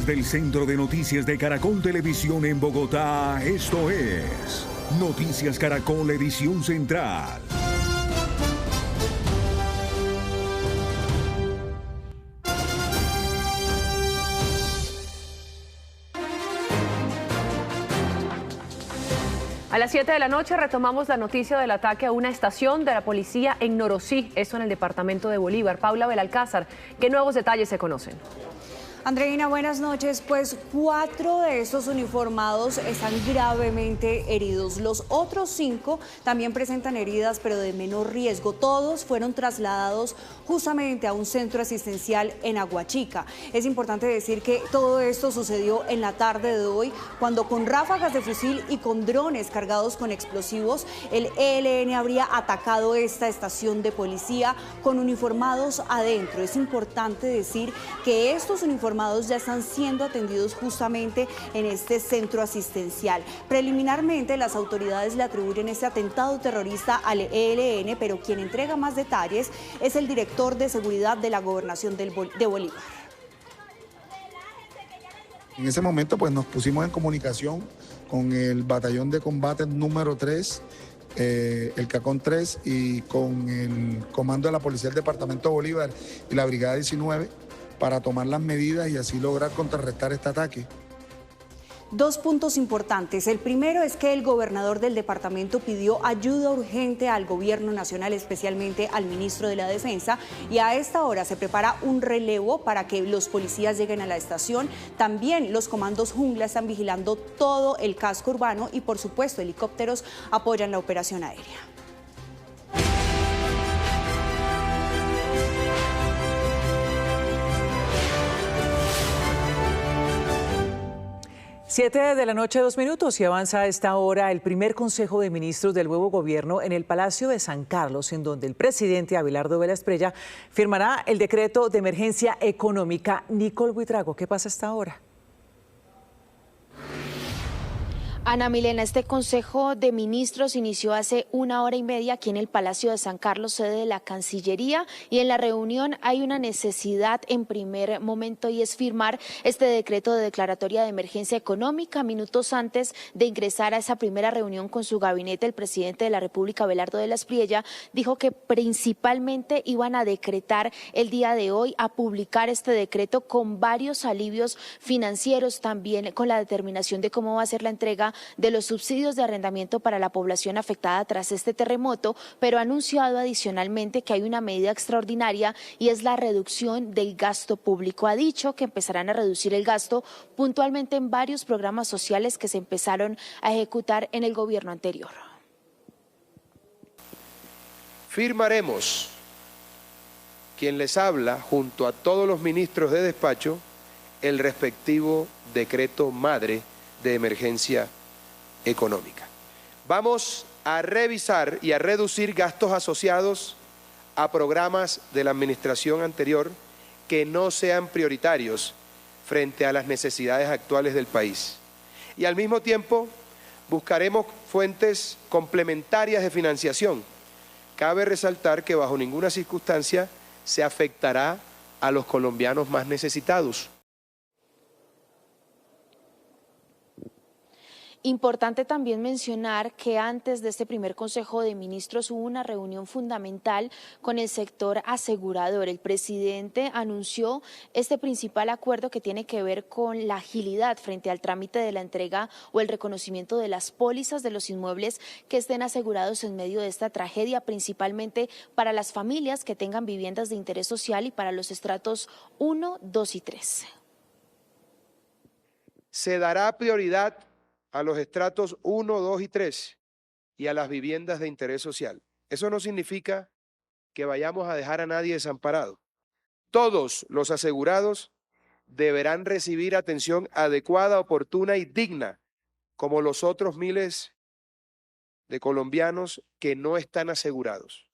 Desde el Centro de Noticias de Caracol Televisión en Bogotá, esto es Noticias Caracol Edición Central. A las 7 de la noche retomamos la noticia del ataque a una estación de la policía en Norosí, eso en el departamento de Bolívar. Paula Belalcázar, ¿qué nuevos detalles se conocen? Andreina, buenas noches. Pues 4 de estos uniformados están gravemente heridos. Los otros 5 también presentan heridas, pero de menor riesgo. Todos fueron trasladados justamente a un centro asistencial en Aguachica. Es importante decir que todo esto sucedió en la tarde de hoy, cuando con ráfagas de fusil y con drones cargados con explosivos, el ELN habría atacado esta estación de policía con uniformados adentro. Es importante decir que estos uniformados ya están siendo atendidos justamente en este centro asistencial. Preliminarmente, las autoridades le atribuyen este atentado terrorista al ELN, pero quien entrega más detalles es el director de seguridad de la gobernación de Bolívar. En ese momento, pues nos pusimos en comunicación con el batallón de combate número 3, el CACON 3, y con el comando de la Policía del Departamento de Bolívar y la Brigada 19, para tomar las medidas y así lograr contrarrestar este ataque. 2 puntos importantes. El primero es que el gobernador del departamento pidió ayuda urgente al gobierno nacional, especialmente al ministro de la Defensa, y a esta hora se prepara un relevo para que los policías lleguen a la estación. También los comandos Jungla están vigilando todo el casco urbano y, por supuesto, helicópteros apoyan la operación aérea. 7 de la noche, 2 minutos, y avanza a esta hora el primer Consejo de Ministros del nuevo gobierno en el Palacio de San Carlos, en donde el presidente Abelardo Vélez Prella firmará el decreto de emergencia económica. Nicole Buitrago, ¿qué pasa a esta hora? Ana Milena, este Consejo de Ministros inició hace 1 hora y media aquí en el Palacio de San Carlos, sede de la Cancillería, y en la reunión hay una necesidad en primer momento y es firmar este decreto de declaratoria de emergencia económica. Minutos antes de ingresar a esa primera reunión con su gabinete, el presidente de la República, Abelardo Vélez Prella, dijo que principalmente iban a decretar el día de hoy, a publicar este decreto con varios alivios financieros, también con la determinación de cómo va a ser la entrega de los subsidios de arrendamiento para la población afectada tras este terremoto, pero ha anunciado adicionalmente que hay una medida extraordinaria y es la reducción del gasto público. Ha dicho que empezarán a reducir el gasto puntualmente en varios programas sociales que se empezaron a ejecutar en el gobierno anterior. Firmaremos, quien les habla, junto a todos los ministros de despacho, el respectivo decreto madre de emergencia económica. Vamos a revisar y a reducir gastos asociados a programas de la administración anterior que no sean prioritarios frente a las necesidades actuales del país. Y al mismo tiempo buscaremos fuentes complementarias de financiación. Cabe resaltar que bajo ninguna circunstancia se afectará a los colombianos más necesitados. Importante también mencionar que antes de este primer Consejo de Ministros hubo una reunión fundamental con el sector asegurador. El presidente anunció este principal acuerdo que tiene que ver con la agilidad frente al trámite de la entrega o el reconocimiento de las pólizas de los inmuebles que estén asegurados en medio de esta tragedia, principalmente para las familias que tengan viviendas de interés social y para los estratos 1, 2 y 3. Se dará prioridad a los estratos 1, 2 y 3 y a las viviendas de interés social. Eso no significa que vayamos a dejar a nadie desamparado. Todos los asegurados deberán recibir atención adecuada, oportuna y digna, como los otros miles de colombianos que no están asegurados.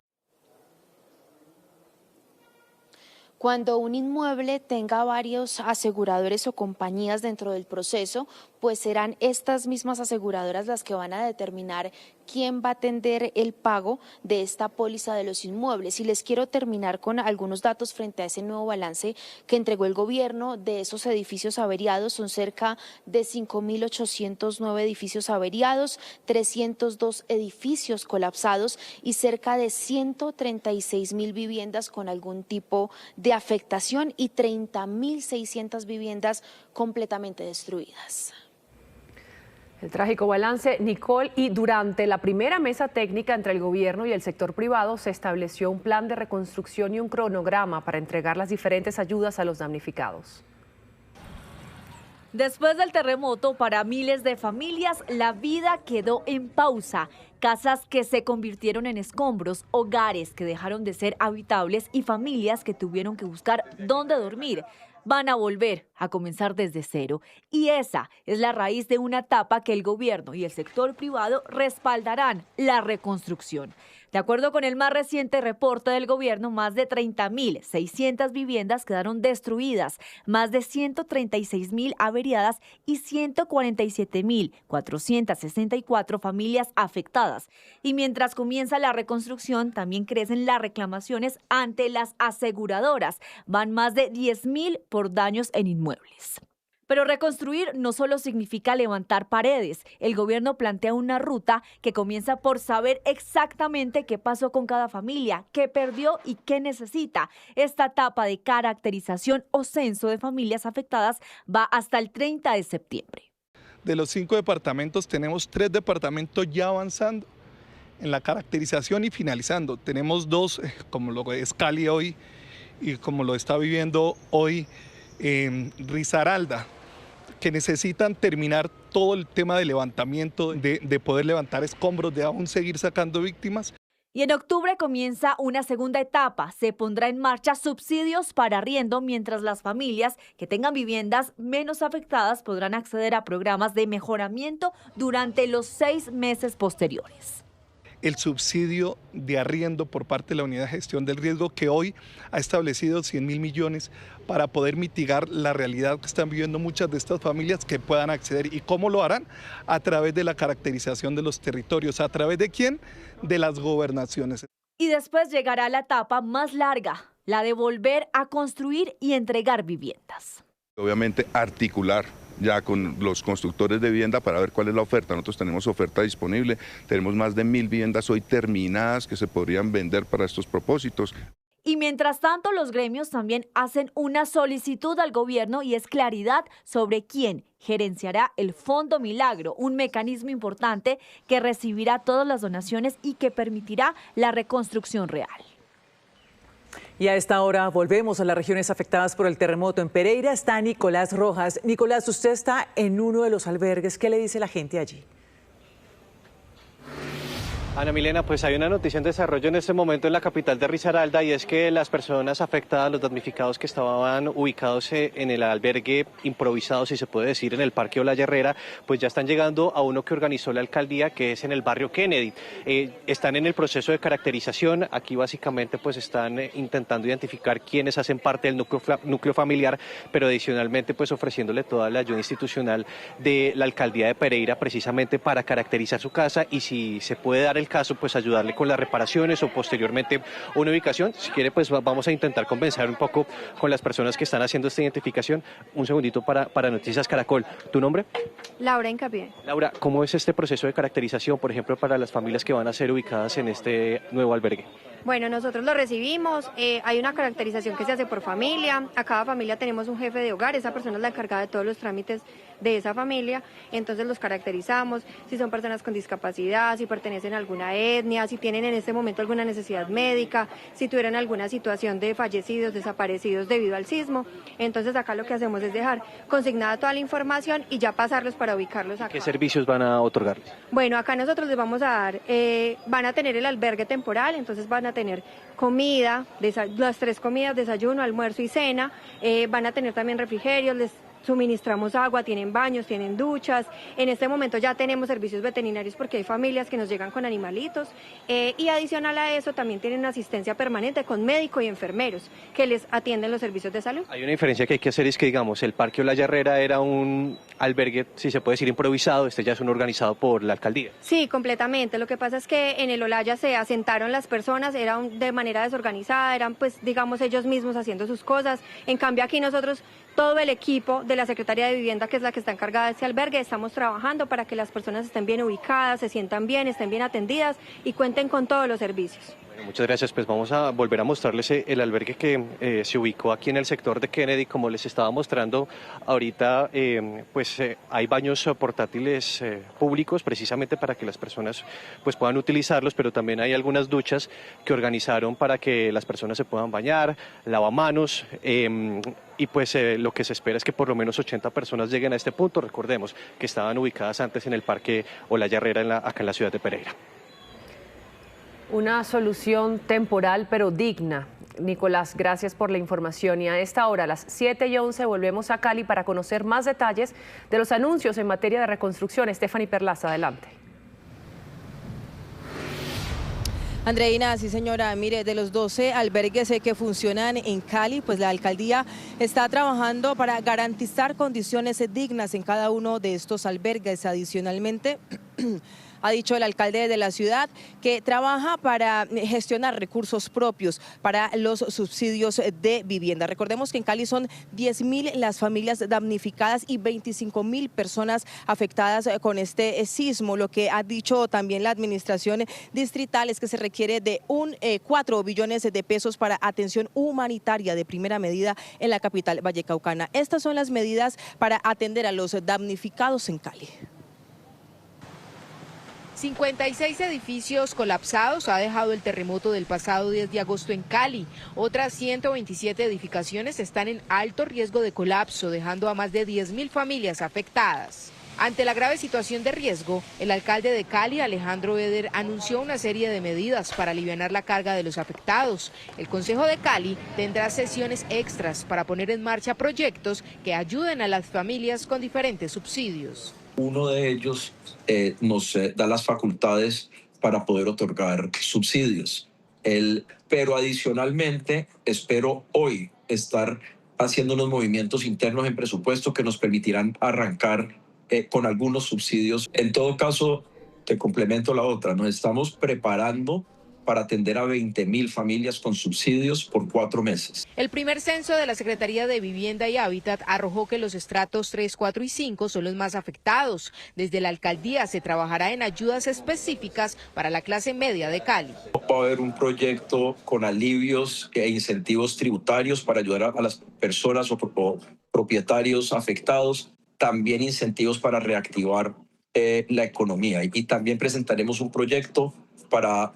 Cuando un inmueble tenga varios aseguradores o compañías dentro del proceso, pues serán estas mismas aseguradoras las que van a determinar quién va a atender el pago de esta póliza de los inmuebles. Y les quiero terminar con algunos datos frente a ese nuevo balance que entregó el gobierno de esos edificios averiados. Son cerca de 5.809 edificios averiados, 302 edificios colapsados y cerca de 136.000 viviendas con algún tipo de afectación y 30.600 viviendas completamente destruidas. El trágico balance, Nicole, y durante la primera mesa técnica entre el gobierno y el sector privado se estableció un plan de reconstrucción y un cronograma para entregar las diferentes ayudas a los damnificados. Después del terremoto, para miles de familias, la vida quedó en pausa. Casas que se convirtieron en escombros, hogares que dejaron de ser habitables y familias que tuvieron que buscar dónde dormir. Van a volver a comenzar desde cero. Y esa es la raíz de una etapa que el gobierno y el sector privado respaldarán: la reconstrucción. De acuerdo con el más reciente reporte del gobierno, más de 30.600 viviendas quedaron destruidas, más de 136.000 averiadas y 147.464 familias afectadas. Y mientras comienza la reconstrucción, también crecen las reclamaciones ante las aseguradoras. Van más de 10.000 por daños en inmuebles. Pero reconstruir no solo significa levantar paredes. El gobierno plantea una ruta que comienza por saber exactamente qué pasó con cada familia, qué perdió y qué necesita. Esta etapa de caracterización o censo de familias afectadas va hasta el 30 de septiembre. De los 5 departamentos, tenemos 3 departamentos ya avanzando en la caracterización y finalizando. Tenemos 2, como lo es Cali hoy y como lo está viviendo hoy Risaralda, que necesitan terminar todo el tema de levantamiento, de poder levantar escombros, de aún seguir sacando víctimas. Y en octubre comienza una segunda etapa. Se pondrá en marcha subsidios para arriendo, mientras las familias que tengan viviendas menos afectadas podrán acceder a programas de mejoramiento durante los 6 meses posteriores. El subsidio de arriendo por parte de la Unidad de Gestión del Riesgo, que hoy ha establecido 100.000 millones para poder mitigar la realidad que están viviendo muchas de estas familias, que puedan acceder. ¿Y cómo lo harán? A través de la caracterización de los territorios. ¿A través de quién? De las gobernaciones. Y después llegará la etapa más larga, la de volver a construir y entregar viviendas. Obviamente articular ya con los constructores de vivienda para ver cuál es la oferta. Nosotros tenemos oferta disponible, tenemos más de 1.000 viviendas hoy terminadas que se podrían vender para estos propósitos. Y mientras tanto, los gremios también hacen una solicitud al gobierno y es claridad sobre quién gerenciará el Fondo Milagro, un mecanismo importante que recibirá todas las donaciones y que permitirá la reconstrucción real. Y a esta hora volvemos a las regiones afectadas por el terremoto. En Pereira está Nicolás Rojas. Nicolás, usted está en uno de los albergues. ¿Qué le dice la gente allí? Ana Milena, pues hay una noticia en desarrollo en este momento en la capital de Risaralda, y es que las personas afectadas, los damnificados que estaban ubicados en el albergue improvisado, si se puede decir, en el Parque Olaya Herrera, pues ya están llegando a uno que organizó la alcaldía, que es en el barrio Kennedy. Están en el proceso de caracterización. Aquí básicamente pues están intentando identificar quiénes hacen parte del núcleo familiar, pero adicionalmente pues ofreciéndole toda la ayuda institucional de la alcaldía de Pereira, precisamente para caracterizar su casa y, si se puede dar el caso, pues ayudarle con las reparaciones o posteriormente una ubicación. Si quiere, pues vamos a intentar conversar un poco con las personas que están haciendo esta identificación. Un segundito para Noticias Caracol. ¿Tu nombre? Laura Hincapié. Laura, ¿cómo es este proceso de caracterización, por ejemplo, para las familias que van a ser ubicadas en este nuevo albergue? Bueno, nosotros lo recibimos, hay una caracterización que se hace por familia, a cada familia tenemos un jefe de hogar, esa persona es la encargada de todos los trámites de esa familia, entonces los caracterizamos, si son personas con discapacidad, si pertenecen a alguna etnia, si tienen en este momento alguna necesidad médica, si tuvieran alguna situación de fallecidos, desaparecidos debido al sismo. Entonces acá lo que hacemos es dejar consignada toda la información y ya pasarlos para ubicarlos acá. ¿Qué servicios van a otorgarles? Bueno, acá nosotros les vamos a dar, van a tener el albergue temporal, entonces van a tener comida, las 3 comidas, desayuno, almuerzo y cena, van a tener también refrigerios, les suministramos agua, tienen baños, tienen duchas. En este momento ya tenemos servicios veterinarios porque hay familias que nos llegan con animalitos y adicional a eso también tienen una asistencia permanente con médico y enfermeros que les atienden los servicios de salud. Hay una diferencia que hay que hacer, es que digamos el Parque Olaya Herrera era un albergue, si se puede decir improvisado, este ya es uno organizado por la alcaldía. Sí, completamente. Lo que pasa es que en el Olaya se asentaron las personas, era de manera desorganizada, eran pues digamos ellos mismos haciendo sus cosas. En cambio aquí nosotros, todo el equipo de la Secretaría de Vivienda, que es la que está encargada de este albergue, estamos trabajando para que las personas estén bien ubicadas, se sientan bien, estén bien atendidas y cuenten con todos los servicios. Muchas gracias, pues vamos a volver a mostrarles el albergue que se ubicó aquí en el sector de Kennedy. Como les estaba mostrando ahorita, hay baños portátiles públicos precisamente para que las personas pues puedan utilizarlos, pero también hay algunas duchas que organizaron para que las personas se puedan bañar, lavamanos, y pues lo que se espera es que por lo menos 80 personas lleguen a este punto. Recordemos que estaban ubicadas antes en el Parque Olaya Herrera acá en la ciudad de Pereira. Una solución temporal pero digna. Nicolás, gracias por la información. Y a esta hora, a las 7:11, volvemos a Cali para conocer más detalles de los anuncios en materia de reconstrucción. Stephanie Perlaza, adelante. Andreina, sí señora, mire, de los 12 albergues que funcionan en Cali, pues la alcaldía está trabajando para garantizar condiciones dignas en cada uno de estos albergues. Adicionalmente, ha dicho el alcalde de la ciudad que trabaja para gestionar recursos propios para los subsidios de vivienda. Recordemos que en Cali son 10.000 las familias damnificadas y 25.000 personas afectadas con este sismo. Lo que ha dicho también la administración distrital es que se requiere de 4 billones de pesos para atención humanitaria de primera medida en la capital vallecaucana. Estas son las medidas para atender a los damnificados en Cali. 56 edificios colapsados ha dejado el terremoto del pasado 10 de agosto en Cali. Otras 127 edificaciones están en alto riesgo de colapso, dejando a más de 10.000 familias afectadas. Ante la grave situación de riesgo, el alcalde de Cali, Alejandro Eder, anunció una serie de medidas para aliviar la carga de los afectados. El Consejo de Cali tendrá sesiones extras para poner en marcha proyectos que ayuden a las familias con diferentes subsidios. Uno de ellos nos da las facultades para poder otorgar subsidios. Pero adicionalmente espero hoy estar haciendo unos movimientos internos en presupuesto que nos permitirán arrancar con algunos subsidios. En todo caso, te complemento la otra, nos estamos preparando para atender a 20.000 familias con subsidios por 4 meses. El primer censo de la Secretaría de Vivienda y Hábitat arrojó que los estratos 3, 4 y 5 son los más afectados. Desde la alcaldía se trabajará en ayudas específicas para la clase media de Cali. Va a haber un proyecto con alivios e incentivos tributarios para ayudar a las personas o propietarios afectados, también incentivos para reactivar la economía. Y también presentaremos un proyecto para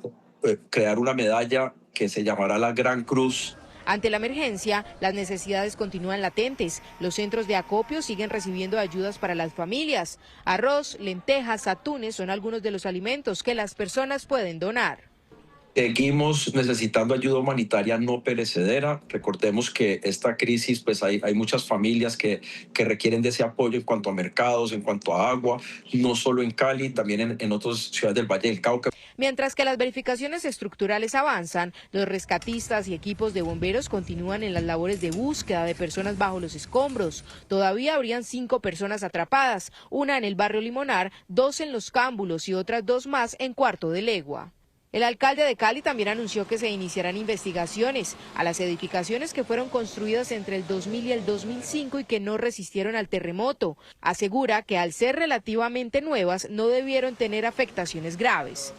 crear una medalla que se llamará la Gran Cruz. Ante la emergencia, las necesidades continúan latentes. Los centros de acopio siguen recibiendo ayudas para las familias. Arroz, lentejas, atunes son algunos de los alimentos que las personas pueden donar. Seguimos necesitando ayuda humanitaria no perecedera. Recordemos que esta crisis, pues hay muchas familias que requieren de ese apoyo en cuanto a mercados, en cuanto a agua, no solo en Cali, también en otras ciudades del Valle del Cauca. Mientras que las verificaciones estructurales avanzan, los rescatistas y equipos de bomberos continúan en las labores de búsqueda de personas bajo los escombros. Todavía habrían 5 personas atrapadas, una en el barrio Limonar, 2 en Los Cámbulos y otras 2 más en Cuarto de Legua. El alcalde de Cali también anunció que se iniciarán investigaciones a las edificaciones que fueron construidas entre el 2000 y el 2005 y que no resistieron al terremoto. Asegura que al ser relativamente nuevas no debieron tener afectaciones graves.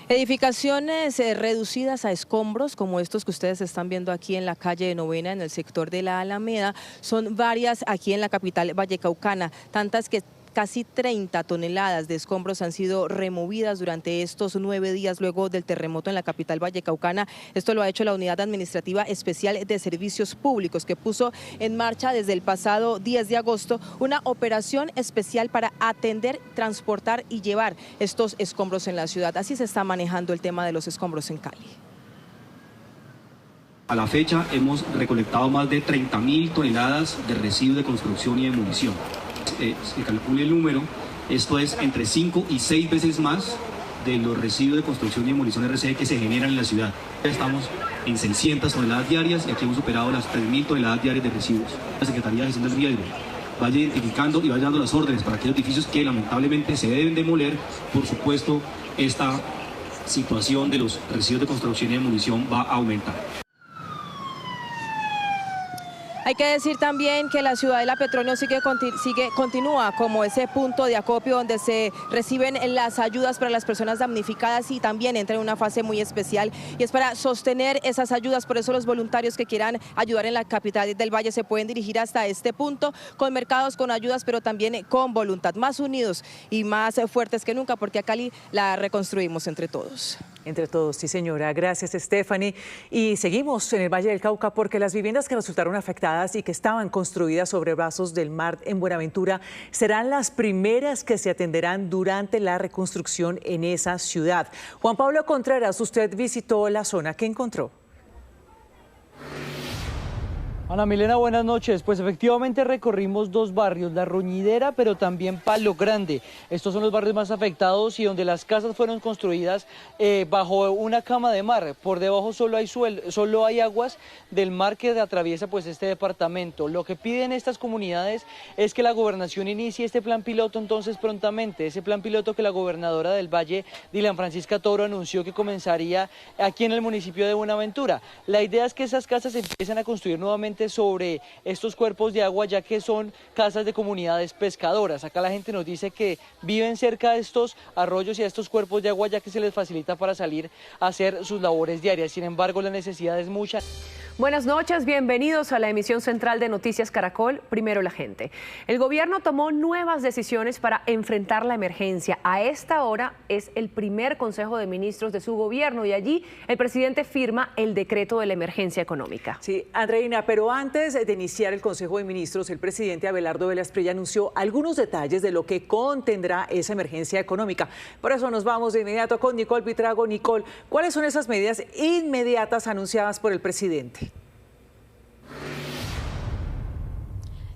Edificaciones reducidas a escombros, como estos que ustedes están viendo aquí en la calle de Novena, en el sector de la Alameda, son varias aquí en la capital vallecaucana, tantas que casi 30 toneladas de escombros han sido removidas durante estos 9 días luego del terremoto en la capital vallecaucana. Esto lo ha hecho la Unidad Administrativa Especial de Servicios Públicos, que puso en marcha desde el pasado 10 de agosto una operación especial para atender, transportar y llevar estos escombros en la ciudad. Así se está manejando el tema de los escombros en Cali. A la fecha hemos recolectado más de 30.000 toneladas de residuos de construcción y demolición. Se calcula el número, esto es entre 5 y 6 veces más de los residuos de construcción y demolición RCE que se generan en la ciudad. Estamos en 600 toneladas diarias y aquí hemos superado las 3.000 toneladas diarias de residuos. La Secretaría de Gestión del Riesgo vaya identificando y vaya dando las órdenes para aquellos edificios que lamentablemente se deben demoler. Por supuesto, esta situación de los residuos de construcción y demolición va a aumentar. Hay que decir también que la Ciudadela Petronio continúa como ese punto de acopio donde se reciben las ayudas para las personas damnificadas y también entra en una fase muy especial y es para sostener esas ayudas. Por eso los voluntarios que quieran ayudar en la capital del Valle se pueden dirigir hasta este punto con mercados, con ayudas, pero también con voluntad, más unidos y más fuertes que nunca, porque a Cali la reconstruimos entre todos. Entre todos, sí señora. Gracias, Stephanie. Y seguimos en el Valle del Cauca porque las viviendas que resultaron afectadas y que estaban construidas sobre brazos del mar en Buenaventura serán las primeras que se atenderán durante la reconstrucción en esa ciudad. Juan Pablo Contreras, usted visitó la zona. ¿Qué encontró? Ana Milena, buenas noches. Pues efectivamente recorrimos dos barrios, La Roñidera, pero también Palo Grande. Estos son los barrios más afectados y donde las casas fueron construidas bajo una cama de mar. Por debajo solo hay aguas del mar que atraviesa pues este departamento. Lo que piden estas comunidades es que la gobernación inicie este plan piloto entonces prontamente. Ese plan piloto que la gobernadora del Valle, Dylan Francisca Toro, anunció que comenzaría aquí en el municipio de Buenaventura. La idea es que esas casas empiecen a construir nuevamente sobre estos cuerpos de agua, ya que son casas de comunidades pescadoras. Acá la gente nos dice que viven cerca de estos arroyos y a estos cuerpos de agua, ya que se les facilita para salir a hacer sus labores diarias. Sin embargo, la necesidad es mucha. Buenas noches, bienvenidos a la emisión central de Noticias Caracol, Primero la Gente. El gobierno tomó nuevas decisiones para enfrentar la emergencia. A esta hora es el primer Consejo de Ministros de su gobierno y allí el presidente firma el decreto de la emergencia económica. Sí, Andreina, pero antes de iniciar el Consejo de Ministros, el presidente Abelardo Vélez Asprilla anunció algunos detalles de lo que contendrá esa emergencia económica. Por eso nos vamos de inmediato con Nicole Buitrago. Nicole, ¿cuáles son esas medidas inmediatas anunciadas por el presidente?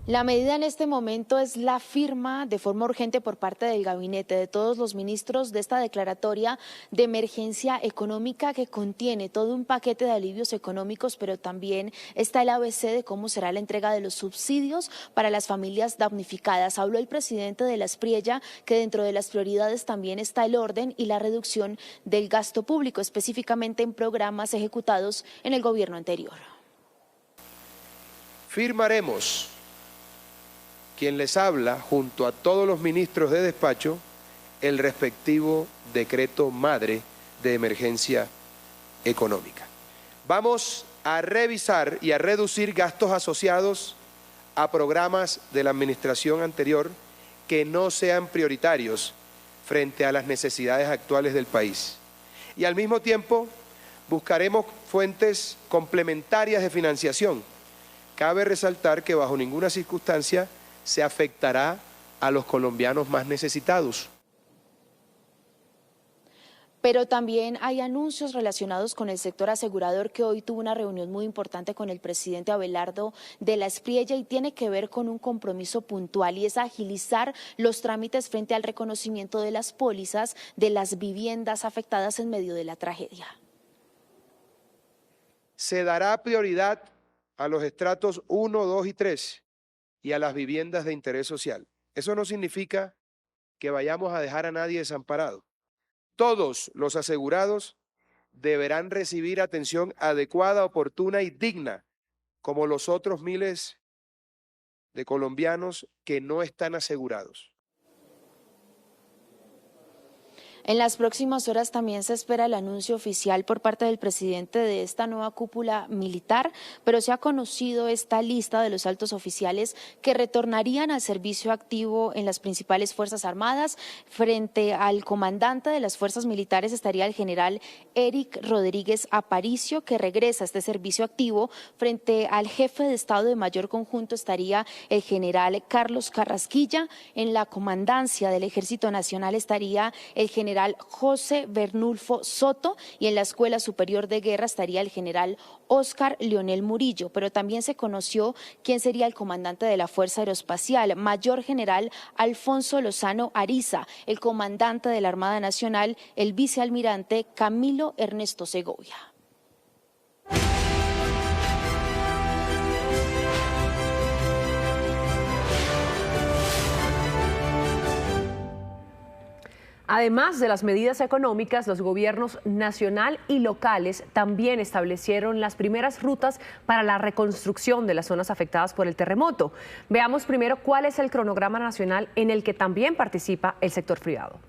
La medida en este momento es la firma de forma urgente por parte del gabinete de todos los ministros de esta declaratoria de emergencia económica que contiene todo un paquete de alivios económicos, pero también está el ABC de cómo será la entrega de los subsidios para las familias damnificadas. Habló el presidente de la Asprilla que dentro de las prioridades también está el orden y la reducción del gasto público, específicamente en programas ejecutados en el gobierno anterior. Firmaremos, quien les habla, junto a todos los ministros de despacho, el respectivo decreto madre de emergencia económica. Vamos a revisar y a reducir gastos asociados a programas de la administración anterior que no sean prioritarios frente a las necesidades actuales del país. Y al mismo tiempo buscaremos fuentes complementarias de financiación. Cabe resaltar que bajo ninguna circunstancia se afectará a los colombianos más necesitados. Pero también hay anuncios relacionados con el sector asegurador que hoy tuvo una reunión muy importante con el presidente Abelardo de la Asprilla y tiene que ver con un compromiso puntual y es agilizar los trámites frente al reconocimiento de las pólizas de las viviendas afectadas en medio de la tragedia. Se dará prioridad a los estratos 1, 2 y 3 y a las viviendas de interés social. Eso no significa que vayamos a dejar a nadie desamparado. Todos los asegurados deberán recibir atención adecuada, oportuna y digna, como los otros miles de colombianos que no están asegurados. En las próximas horas también se espera el anuncio oficial por parte del presidente de esta nueva cúpula militar, pero se ha conocido esta lista de los altos oficiales que retornarían al servicio activo en las principales Fuerzas Armadas. Frente al comandante de las Fuerzas Militares estaría el general Eric Rodríguez Aparicio, que regresa a este servicio activo. Frente al jefe de Estado de Mayor Conjunto estaría el general Carlos Carrasquilla. En la comandancia del Ejército Nacional estaría el general general José Bernulfo Soto y en la Escuela Superior de Guerra estaría el general Óscar Leonel Murillo, pero también se conoció quién sería el comandante de la Fuerza Aeroespacial, Mayor General Alfonso Lozano Ariza, el comandante de la Armada Nacional, el vicealmirante Camilo Ernesto Segovia. Además de las medidas económicas, los gobiernos nacional y locales también establecieron las primeras rutas para la reconstrucción de las zonas afectadas por el terremoto. Veamos primero cuál es el cronograma nacional en el que también participa el sector privado.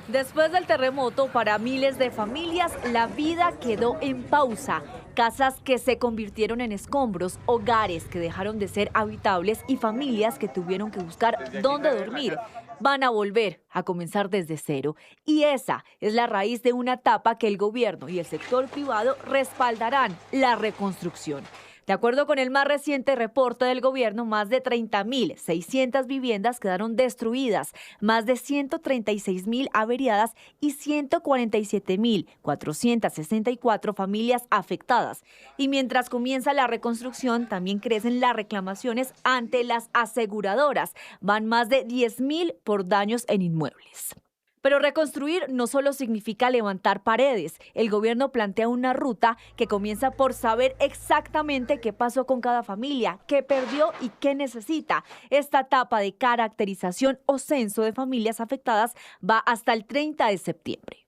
Después del terremoto, para miles de familias, la vida quedó en pausa. Casas que se convirtieron en escombros, hogares que dejaron de ser habitables y familias que tuvieron que buscar dónde dormir. Van a volver a comenzar desde cero. Y esa es la raíz de una etapa que el gobierno y el sector privado respaldarán: la reconstrucción. De acuerdo con el más reciente reporte del gobierno, más de 30.600 viviendas quedaron destruidas, más de 136.000 averiadas y 147.464 familias afectadas. Y mientras comienza la reconstrucción, también crecen las reclamaciones ante las aseguradoras. Van más de 10.000 por daños en inmuebles. Pero reconstruir no solo significa levantar paredes. El gobierno plantea una ruta que comienza por saber exactamente qué pasó con cada familia, qué perdió y qué necesita. Esta etapa de caracterización o censo de familias afectadas va hasta el 30 de septiembre.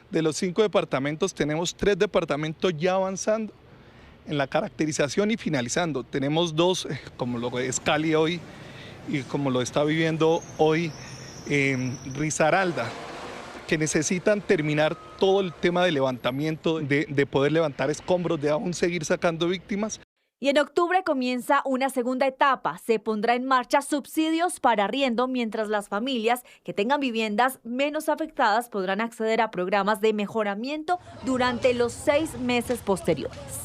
De los 5 departamentos, tenemos 3 departamentos ya avanzando en la caracterización y finalizando. Tenemos 2, como lo es Cali hoy y como lo está viviendo hoy Risaralda, que necesitan terminar todo el tema de levantamiento, de poder levantar escombros, de aún seguir sacando víctimas. Y en octubre comienza una segunda etapa. Se pondrá en marcha subsidios para arriendo, mientras las familias que tengan viviendas menos afectadas podrán acceder a programas de mejoramiento durante los 6 meses posteriores.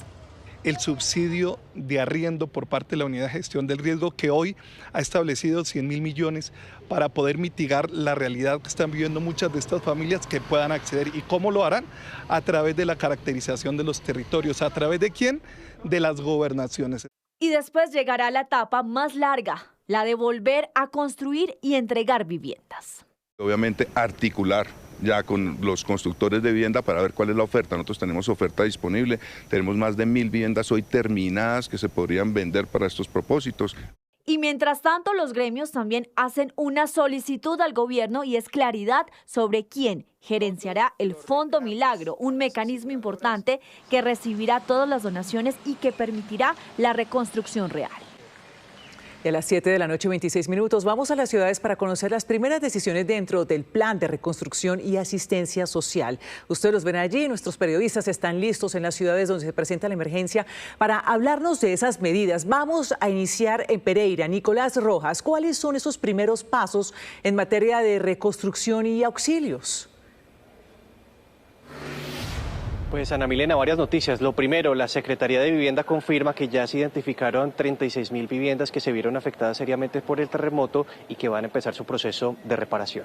El subsidio de arriendo por parte de la Unidad de Gestión del Riesgo, que hoy ha establecido 100.000 millones para poder mitigar la realidad que están viviendo muchas de estas familias, que puedan acceder. ¿Y cómo lo harán? A través de la caracterización de los territorios. ¿A través de quién? De las gobernaciones. Y después llegará la etapa más larga, la de volver a construir y entregar viviendas. Obviamente articular ya con los constructores de vivienda para ver cuál es la oferta. Nosotros tenemos oferta disponible, tenemos más de 1.000 viviendas hoy terminadas que se podrían vender para estos propósitos. Y mientras tanto, los gremios también hacen una solicitud al gobierno, y es claridad sobre quién gerenciará el Fondo Milagro, un mecanismo importante que recibirá todas las donaciones y que permitirá la reconstrucción real. Y a las 7 de la noche, 26 minutos, vamos a las ciudades para conocer las primeras decisiones dentro del plan de reconstrucción y asistencia social. Ustedes los ven allí, nuestros periodistas están listos en las ciudades donde se presenta la emergencia para hablarnos de esas medidas. Vamos a iniciar en Pereira. Nicolás Rojas, ¿cuáles son esos primeros pasos en materia de reconstrucción y auxilios? Pues Ana Milena, varias noticias. Lo primero, la Secretaría de Vivienda confirma que ya se identificaron 36.000 viviendas que se vieron afectadas seriamente por el terremoto y que van a empezar su proceso de reparación.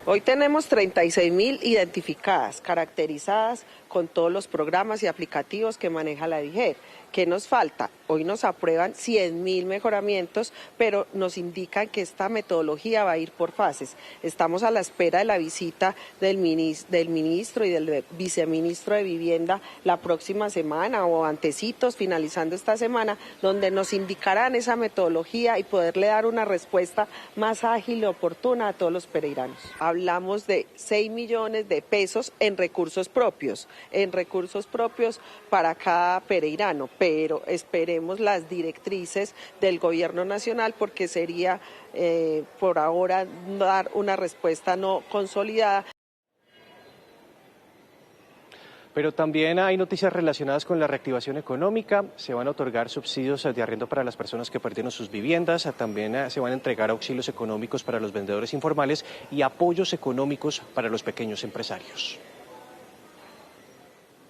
Hoy tenemos 36.000 identificadas, caracterizadas con todos los programas y aplicativos que maneja la DIGER. ¿Qué nos falta? Hoy nos aprueban 100.000 mejoramientos, pero nos indican que esta metodología va a ir por fases. Estamos a la espera de la visita del ministro y del viceministro de Vivienda la próxima semana o antecitos, finalizando esta semana, donde nos indicarán esa metodología y poderle dar una respuesta más ágil y oportuna a todos los pereiranos. Hablamos de 6 millones de pesos en recursos propios para cada pereirano, pero esperemos las directrices del gobierno nacional, porque sería por ahora dar una respuesta no consolidada. Pero también hay noticias relacionadas con la reactivación económica. Se van a otorgar subsidios de arriendo para las personas que perdieron sus viviendas. También se van a entregar auxilios económicos para los vendedores informales y apoyos económicos para los pequeños empresarios.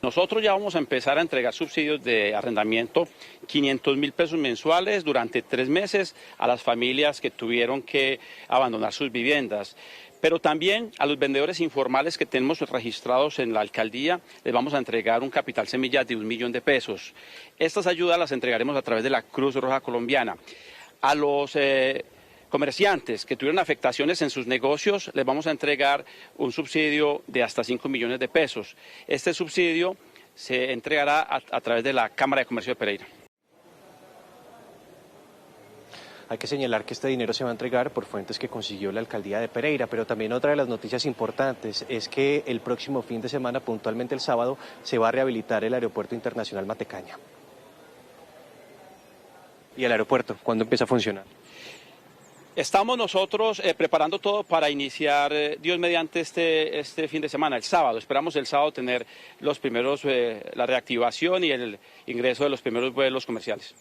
Nosotros ya vamos a empezar a entregar subsidios de arrendamiento, 500.000 pesos mensuales durante 3 meses a las familias que tuvieron que abandonar sus viviendas. Pero también a los vendedores informales que tenemos registrados en la alcaldía les vamos a entregar un capital semilla de 1 millón de pesos. Estas ayudas las entregaremos a través de la Cruz Roja Colombiana. A los comerciantes que tuvieron afectaciones en sus negocios les vamos a entregar un subsidio de hasta 5 millones de pesos. Este subsidio se entregará a través de la Cámara de Comercio de Pereira. Hay que señalar que este dinero se va a entregar por fuentes que consiguió la alcaldía de Pereira, pero también otra de las noticias importantes es que el próximo fin de semana, puntualmente el sábado, se va a rehabilitar el Aeropuerto Internacional Matecaña. ¿Y el aeropuerto cuándo empieza a funcionar? Estamos nosotros preparando todo para iniciar, Dios mediante, este fin de semana, el sábado. Esperamos el sábado tener los primeros, la reactivación y el ingreso de los primeros vuelos comerciales.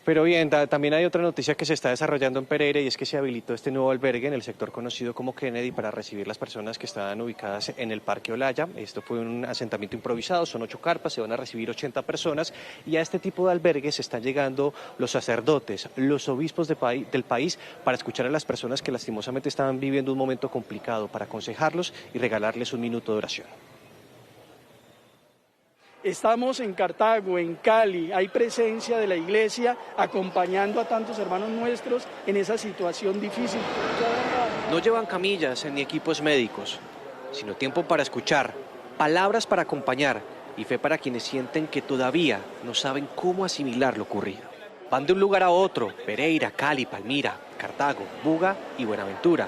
Pero bien, también hay otra noticia que se está desarrollando en Pereira y es que se habilitó este nuevo albergue en el sector conocido como Kennedy para recibir las personas que estaban ubicadas en el Parque Olaya. Esto fue un asentamiento improvisado, son 8 carpas, se van a recibir 80 personas y a este tipo de albergues están llegando los sacerdotes, los obispos del país para escuchar a las personas que lastimosamente estaban viviendo un momento complicado, para aconsejarlos y regalarles un minuto de oración. Estamos en Cartago, en Cali, hay presencia de la iglesia acompañando a tantos hermanos nuestros en esa situación difícil. No llevan camillas ni equipos médicos, sino tiempo para escuchar, palabras para acompañar y fe para quienes sienten que todavía no saben cómo asimilar lo ocurrido. Van de un lugar a otro, Pereira, Cali, Palmira, Cartago, Buga y Buenaventura.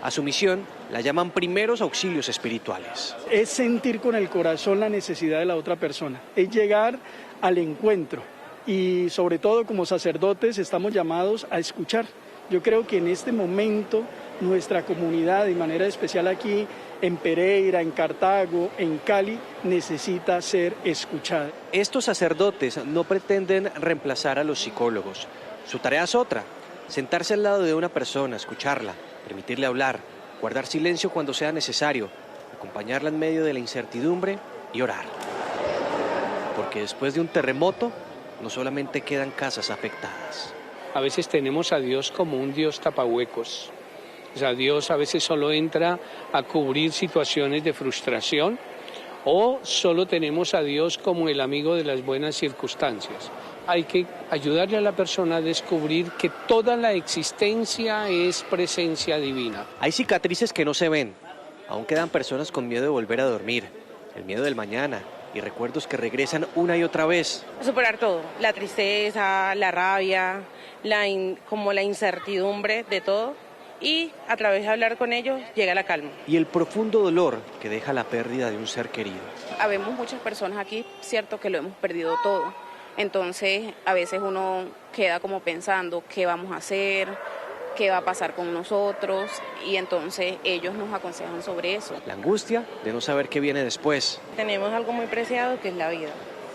A su misión la llaman primeros auxilios espirituales. Es sentir con el corazón la necesidad de la otra persona, es llegar al encuentro y sobre todo como sacerdotes estamos llamados a escuchar. Yo creo que en este momento nuestra comunidad, de manera especial aquí en Pereira, en Cartago, en Cali, necesita ser escuchada. Estos sacerdotes no pretenden reemplazar a los psicólogos. Su tarea es otra, sentarse al lado de una persona, escucharla, permitirle hablar, guardar silencio cuando sea necesario, acompañarla en medio de la incertidumbre y orar. Porque después de un terremoto, no solamente quedan casas afectadas. A veces tenemos a Dios como un Dios tapahuecos. O sea, Dios a veces solo entra a cubrir situaciones de frustración o solo tenemos a Dios como el amigo de las buenas circunstancias. Hay que ayudarle a la persona a descubrir que toda la existencia es presencia divina. Hay cicatrices que no se ven. Aún quedan personas con miedo de volver a dormir, el miedo del mañana y recuerdos que regresan una y otra vez. Superar todo, la tristeza, la rabia, como la incertidumbre de todo. Y a través de hablar con ellos llega la calma. Y el profundo dolor que deja la pérdida de un ser querido. Habemos muchas personas aquí, cierto que lo hemos perdido todo. Entonces, a veces uno queda como pensando qué vamos a hacer, qué va a pasar con nosotros, y entonces ellos nos aconsejan sobre eso. La angustia de no saber qué viene después. Tenemos algo muy preciado que es la vida,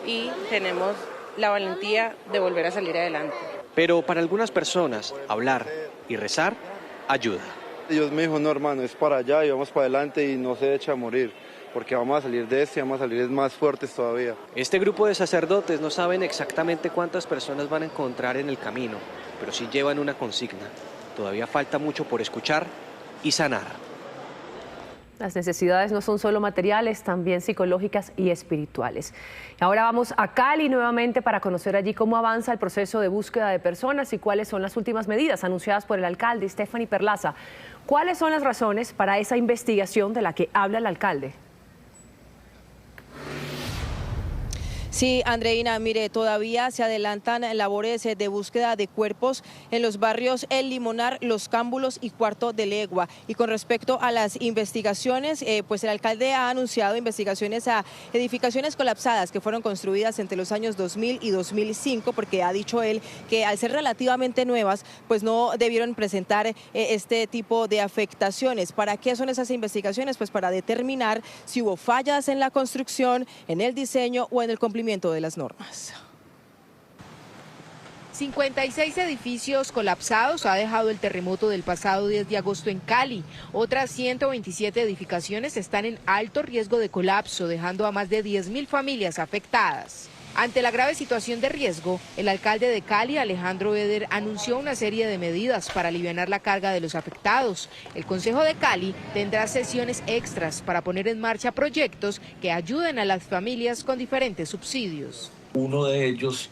y tenemos la valentía de volver a salir adelante. Pero para algunas personas, hablar y rezar ayuda. Dios me dijo, no hermano, es para allá y vamos para adelante y no se echa a morir, porque vamos a salir de esto y vamos a salir más fuertes todavía. Este grupo de sacerdotes no saben exactamente cuántas personas van a encontrar en el camino, pero sí llevan una consigna. Todavía falta mucho por escuchar y sanar. Las necesidades no son solo materiales, también psicológicas y espirituales. Ahora vamos a Cali nuevamente para conocer allí cómo avanza el proceso de búsqueda de personas y cuáles son las últimas medidas anunciadas por el alcalde Stephanie Perlaza. ¿Cuáles son las razones para esa investigación de la que habla el alcalde? Sí, Andreina, mire, todavía se adelantan labores de búsqueda de cuerpos en los barrios El Limonar, Los Cámbulos y Cuarto de Legua. Y con respecto a las investigaciones, pues el alcalde ha anunciado investigaciones a edificaciones colapsadas que fueron construidas entre los años 2000 y 2005, porque ha dicho él que al ser relativamente nuevas, pues no debieron presentar este tipo de afectaciones. ¿Para qué son esas investigaciones? Pues para determinar si hubo fallas en la construcción, en el diseño o en el cumplimiento de las normas. 56 edificios colapsados ha dejado el terremoto del pasado 10 de agosto en Cali. Otras 127 edificaciones están en alto riesgo de colapso, dejando a más de 10.000 familias afectadas. Ante la grave situación de riesgo, el alcalde de Cali, Alejandro Eder, anunció una serie de medidas para aliviar la carga de los afectados. El Consejo de Cali tendrá sesiones extras para poner en marcha proyectos que ayuden a las familias con diferentes subsidios. Uno de ellos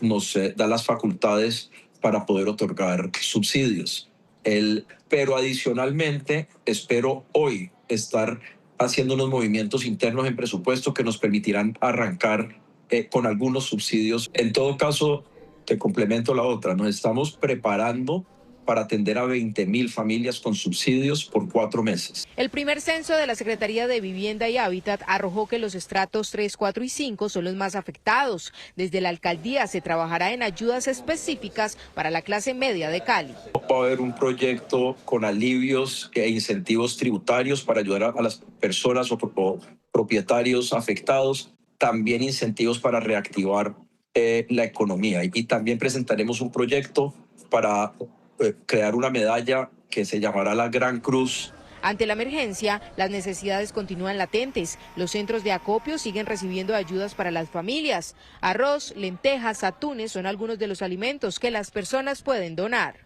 nos da las facultades para poder otorgar subsidios. Pero adicionalmente espero hoy estar haciendo unos movimientos internos en presupuesto que nos permitirán arrancar con algunos subsidios. En todo caso, te complemento la otra, nos estamos preparando para atender a 20.000 familias con subsidios por 4 meses. El primer censo de la Secretaría de Vivienda y Hábitat arrojó que los estratos 3, 4 y 5 son los más afectados. Desde la alcaldía se trabajará en ayudas específicas para la clase media de Cali. Va a haber un proyecto con alivios e incentivos tributarios para ayudar a las personas o propietarios afectados, también incentivos para reactivar la economía. Y también presentaremos un proyecto para crear una medalla que se llamará la Gran Cruz. Ante la emergencia, las necesidades continúan latentes. Los centros de acopio siguen recibiendo ayudas para las familias. Arroz, lentejas, atunes son algunos de los alimentos que las personas pueden donar.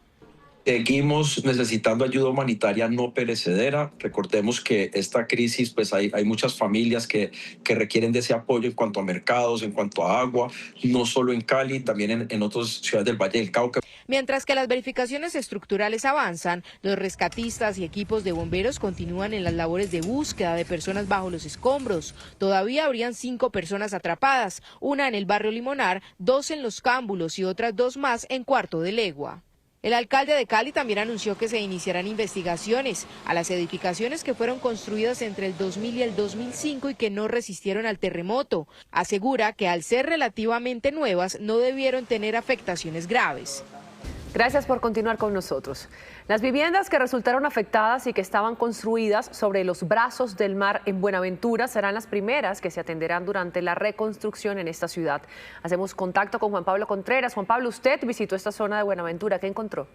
Seguimos necesitando ayuda humanitaria no perecedera. Recordemos que esta crisis, pues hay muchas familias que requieren de ese apoyo en cuanto a mercados, en cuanto a agua, no solo en Cali, también en otras ciudades del Valle del Cauca. Mientras que las verificaciones estructurales avanzan, los rescatistas y equipos de bomberos continúan en las labores de búsqueda de personas bajo los escombros. Todavía habrían 5 personas atrapadas, una en el barrio Limonar, 2 en Los Cámbulos y otras 2 más en Cuarto de Legua. El alcalde de Cali también anunció que se iniciarán investigaciones a las edificaciones que fueron construidas entre el 2000 y el 2005 y que no resistieron al terremoto. Asegura que al ser relativamente nuevas no debieron tener afectaciones graves. Gracias por continuar con nosotros. Las viviendas que resultaron afectadas y que estaban construidas sobre los brazos del mar en Buenaventura serán las primeras que se atenderán durante la reconstrucción en esta ciudad. Hacemos contacto con Juan Pablo Contreras. Juan Pablo, usted visitó esta zona de Buenaventura. ¿Qué encontró?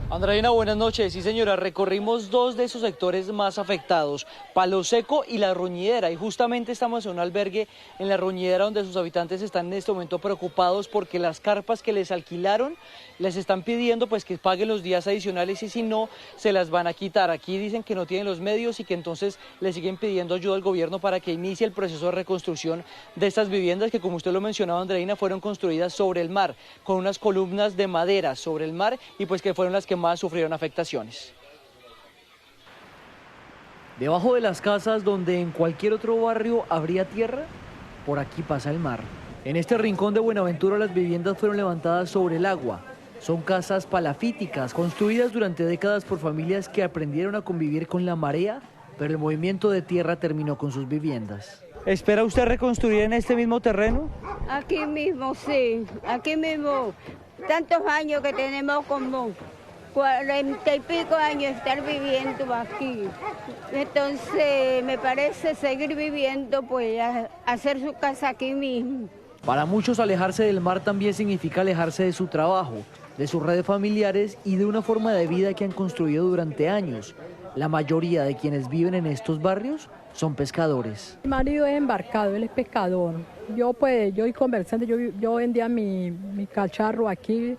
Andreina, buenas noches. Sí, señora, recorrimos 2 de esos sectores más afectados, Palo Seco y La Roñidera, y justamente estamos en un albergue en La Roñidera donde sus habitantes están en este momento preocupados porque las carpas que les alquilaron les están pidiendo pues que paguen los días adicionales y si no, se las van a quitar. Aquí dicen que no tienen los medios y que entonces le siguen pidiendo ayuda al gobierno para que inicie el proceso de reconstrucción de estas viviendas que, como usted lo mencionaba, Andreina, fueron construidas sobre el mar, con unas columnas de madera sobre el mar y pues que fueron las que más sufrieron afectaciones. Debajo de las casas donde en cualquier otro barrio habría tierra, por aquí pasa el mar. En este rincón de Buenaventura las viviendas fueron levantadas sobre el agua. Son casas palafíticas, construidas durante décadas por familias que aprendieron a convivir con la marea, pero el movimiento de tierra terminó con sus viviendas. ¿Espera usted reconstruir en este mismo terreno? Aquí mismo, sí, aquí mismo. Tantos años que tenemos como 40 y pico años estar viviendo aquí. Entonces me parece seguir viviendo, pues hacer su casa aquí mismo. Para muchos alejarse del mar también significa alejarse de su trabajo, de sus redes familiares y de una forma de vida que han construido durante años. La mayoría de quienes viven en estos barrios son pescadores. Mi marido es embarcado, él es pescador. Yo y comerciante, yo vendía mi cacharro aquí,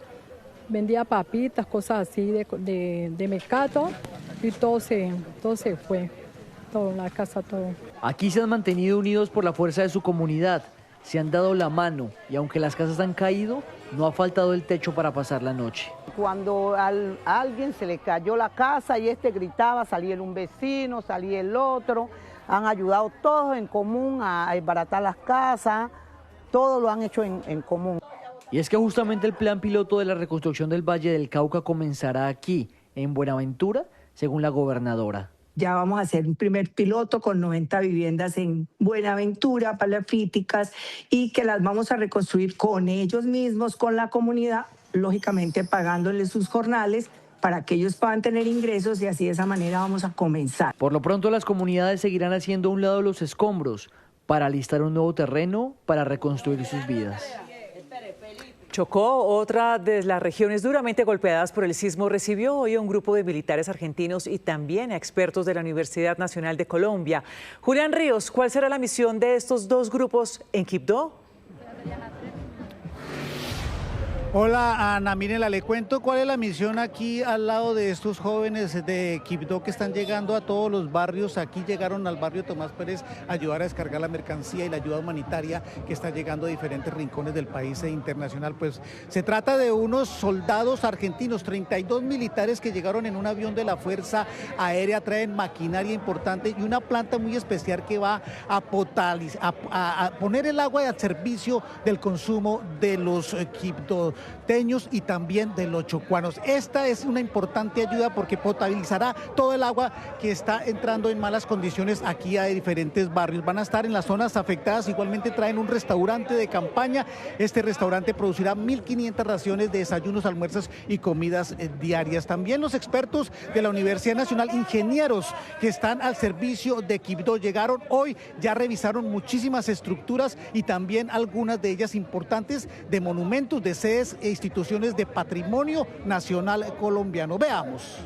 vendía papitas, cosas así de mercado y todo se fue, todo, la casa, todo. Aquí se han mantenido unidos por la fuerza de su comunidad, se han dado la mano y aunque las casas han caído, no ha faltado el techo para pasar la noche. Cuando a alguien se le cayó la casa y gritaba, salía un vecino, salía el otro, han ayudado todos en común a desbaratar las casas, todo lo han hecho en común. Y es que justamente el plan piloto de la reconstrucción del Valle del Cauca comenzará aquí, en Buenaventura, según la gobernadora. Ya vamos a hacer un primer piloto con 90 viviendas en Buenaventura, palafíticas, y que las vamos a reconstruir con ellos mismos, con la comunidad, lógicamente pagándoles sus jornales para que ellos puedan tener ingresos y así de esa manera vamos a comenzar. Por lo pronto las comunidades seguirán haciendo a un lado los escombros, para alistar un nuevo terreno para reconstruir sus vidas. Chocó, otra de las regiones duramente golpeadas por el sismo, recibió hoy a un grupo de militares argentinos y también a expertos de la Universidad Nacional de Colombia. Julián Ríos, ¿cuál será la misión de estos dos grupos en Quibdó? Hola Ana, mírenla, le cuento cuál es la misión aquí al lado de estos jóvenes de Quibdó que están llegando a todos los barrios. Aquí llegaron al barrio Tomás Pérez a ayudar a descargar la mercancía y la ayuda humanitaria que está llegando a diferentes rincones del país e internacional. Pues se trata de unos soldados argentinos, 32 militares que llegaron en un avión de la Fuerza Aérea, traen maquinaria importante y una planta muy especial que va a poner el agua al servicio del consumo de los quibdoteños y también de los chocuanos. Esta es una importante ayuda porque potabilizará todo el agua que está entrando en malas condiciones aquí a diferentes barrios. Van a estar en las zonas afectadas, igualmente traen un restaurante de campaña. Este restaurante producirá 1.500 raciones de desayunos, almuerzos y comidas diarias. También los expertos de la Universidad Nacional, ingenieros que están al servicio de Quibdó, llegaron hoy, ya revisaron muchísimas estructuras y también algunas de ellas importantes de monumentos, de sedes e instituciones de patrimonio nacional colombiano. Veamos.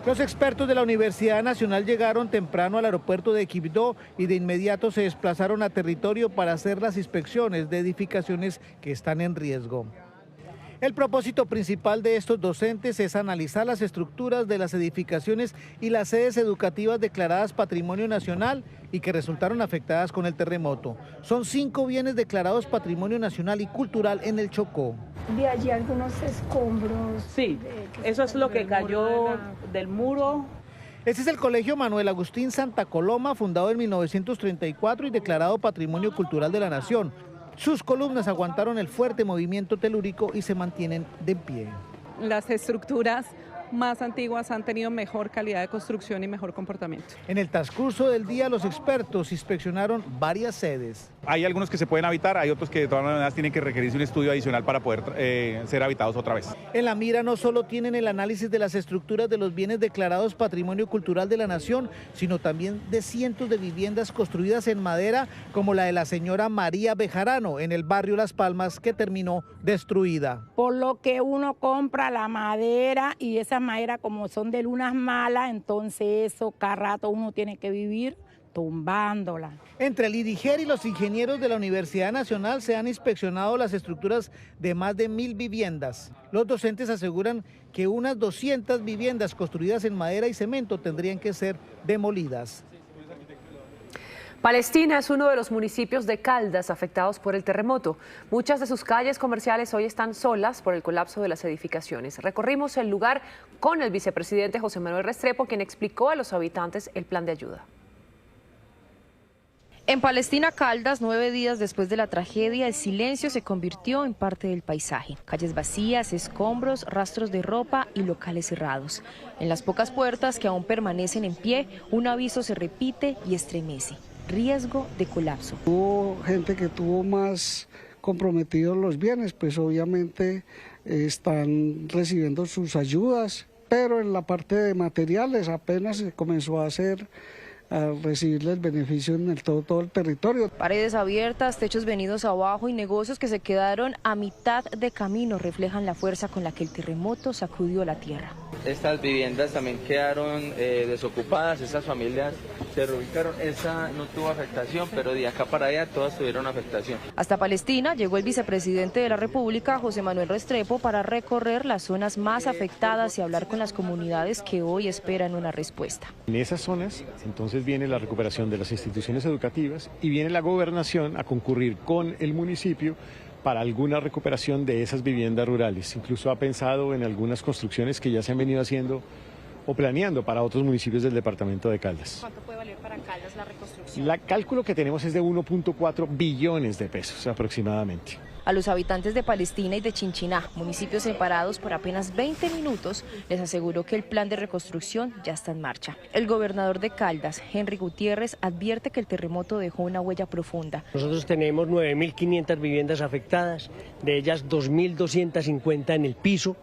Los expertos de la Universidad Nacional llegaron temprano al aeropuerto de Quibdó y de inmediato se desplazaron a territorio para hacer las inspecciones de edificaciones que están en riesgo. El propósito principal de estos docentes es analizar las estructuras de las edificaciones y las sedes educativas declaradas Patrimonio Nacional y que resultaron afectadas con el terremoto. Son 5 bienes declarados Patrimonio Nacional y Cultural en el Chocó. De allí algunos escombros. Sí, eso es lo que cayó del muro. Este es el Colegio Manuel Agustín Santa Coloma, fundado en 1934 y declarado Patrimonio Cultural de la Nación. Sus columnas aguantaron el fuerte movimiento telúrico y se mantienen de pie. Las estructuras más antiguas han tenido mejor calidad de construcción y mejor comportamiento. En el transcurso del día, los expertos inspeccionaron varias sedes. Hay algunos que se pueden habitar, hay otros que de todas maneras tienen que requerirse un estudio adicional para poder ser habitados otra vez. En la mira no solo tienen el análisis de las estructuras de los bienes declarados Patrimonio Cultural de la Nación, sino también de cientos de viviendas construidas en madera, como la de la señora María Bejarano, en el barrio Las Palmas, que terminó destruida. Por lo que uno compra la madera y esas maderas como son de lunas malas, entonces eso cada rato uno tiene que vivir tumbándola. Entre el IDIGER y los ingenieros de la Universidad Nacional se han inspeccionado las estructuras de más de 1.000 viviendas. Los docentes aseguran que unas 200 viviendas construidas en madera y cemento tendrían que ser demolidas. Palestina es uno de los municipios de Caldas afectados por el terremoto. Muchas de sus calles comerciales hoy están solas por el colapso de las edificaciones. Recorrimos el lugar con el vicepresidente José Manuel Restrepo, quien explicó a los habitantes el plan de ayuda. En Palestina, Caldas, 9 días después de la tragedia, el silencio se convirtió en parte del paisaje. Calles vacías, escombros, rastros de ropa y locales cerrados. En las pocas puertas que aún permanecen en pie, un aviso se repite y estremece: riesgo de colapso. Hubo gente que tuvo más comprometidos los bienes, pues obviamente están recibiendo sus ayudas, pero en la parte de materiales apenas se comenzó a recibirle el beneficio en todo el territorio. Paredes abiertas, techos venidos abajo y negocios que se quedaron a mitad de camino reflejan la fuerza con la que el terremoto sacudió la tierra. Estas viviendas también quedaron desocupadas, estas familias se reubicaron, esa no tuvo afectación, pero de acá para allá todas tuvieron afectación. Hasta Palestina llegó el vicepresidente de la República, José Manuel Restrepo, para recorrer las zonas más afectadas y hablar con las comunidades que hoy esperan una respuesta. En esas zonas, entonces, viene la recuperación de las instituciones educativas y viene la gobernación a concurrir con el municipio para alguna recuperación de esas viviendas rurales. Incluso ha pensado en algunas construcciones que ya se han venido haciendo o planeando para otros municipios del departamento de Caldas. ¿Cuánto puede valer para Caldas la reconstrucción? El cálculo que tenemos es de 1.4 billones de pesos aproximadamente. A los habitantes de Palestina y de Chinchiná, municipios separados por apenas 20 minutos, les aseguró que el plan de reconstrucción ya está en marcha. El gobernador de Caldas, Henry Gutiérrez, advierte que el terremoto dejó una huella profunda. Nosotros tenemos 9.500 viviendas afectadas, de ellas 2.250 en el piso,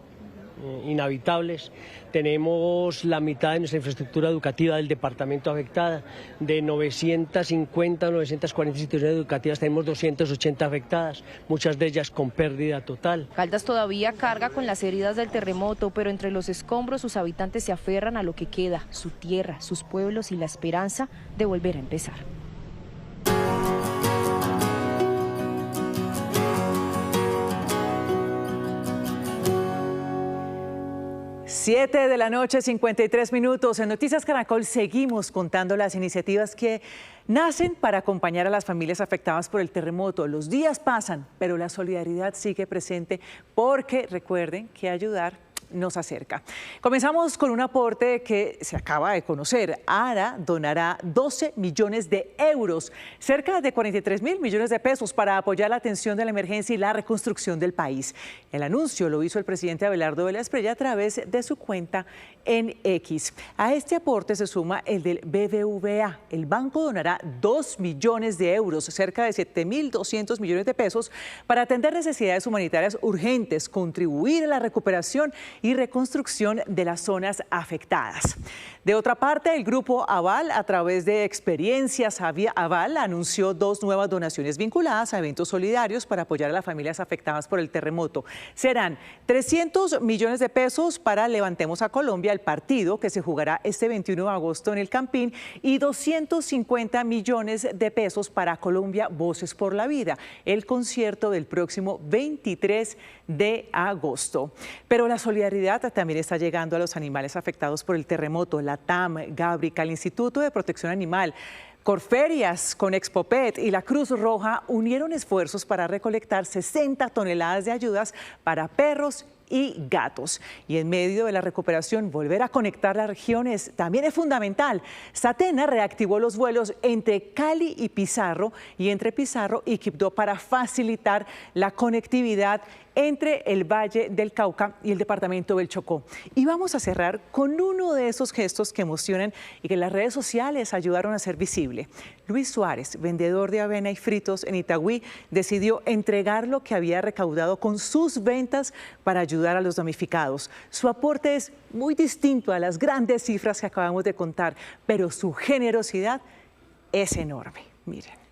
inhabitables. Tenemos la mitad de nuestra infraestructura educativa del departamento afectada. De 950 o 940 instituciones educativas tenemos 280 afectadas, muchas de ellas con pérdida total. Caldas todavía carga con las heridas del terremoto, pero entre los escombros sus habitantes se aferran a lo que queda, su tierra, sus pueblos y la esperanza de volver a empezar. 7 de la noche, 53 minutos. En Noticias Caracol seguimos contando las iniciativas que nacen para acompañar a las familias afectadas por el terremoto. Los días pasan, pero la solidaridad sigue presente porque recuerden que ayudar nos acerca. Comenzamos con un aporte que se acaba de conocer. ARA donará 12 millones de euros, cerca de 43.000 millones de pesos para apoyar la atención de la emergencia y la reconstrucción del país. El anuncio lo hizo el presidente Abelardo Vélez Prella a través de su cuenta en X. A este aporte se suma el del BBVA. El banco donará 2 millones de euros, cerca de 7.200 millones de pesos, para atender necesidades humanitarias urgentes, contribuir a la recuperación y reconstrucción de las zonas afectadas. De otra parte, el grupo Aval, a través de Experiencias Aval, anunció 2 nuevas donaciones vinculadas a eventos solidarios para apoyar a las familias afectadas por el terremoto. Serán 300 millones de pesos para Levantemos a Colombia, el partido que se jugará este 21 de agosto en el Campín, y 250 millones de pesos para Colombia Voces por la Vida, el concierto del próximo 23 de agosto. Pero la solidaridad también está llegando a los animales afectados por el terremoto. La TAM, Gábrica, el Instituto de Protección Animal, Corferias con Expopet y la Cruz Roja unieron esfuerzos para recolectar 60 toneladas de ayudas para perros y gatos. Y en medio de la recuperación, volver a conectar las regiones también es fundamental. Satena reactivó los vuelos entre Cali y Pizarro y entre Pizarro y Quibdó para facilitar la conectividad entre el Valle del Cauca y el departamento del Chocó. Y vamos a cerrar con uno de esos gestos que emocionan y que las redes sociales ayudaron a ser visible. Luis Suárez, vendedor de avena y fritos en Itagüí, decidió entregar lo que había recaudado con sus ventas para ayudar a los damnificados. Su aporte es muy distinto a las grandes cifras que acabamos de contar, pero su generosidad es enorme. Miren.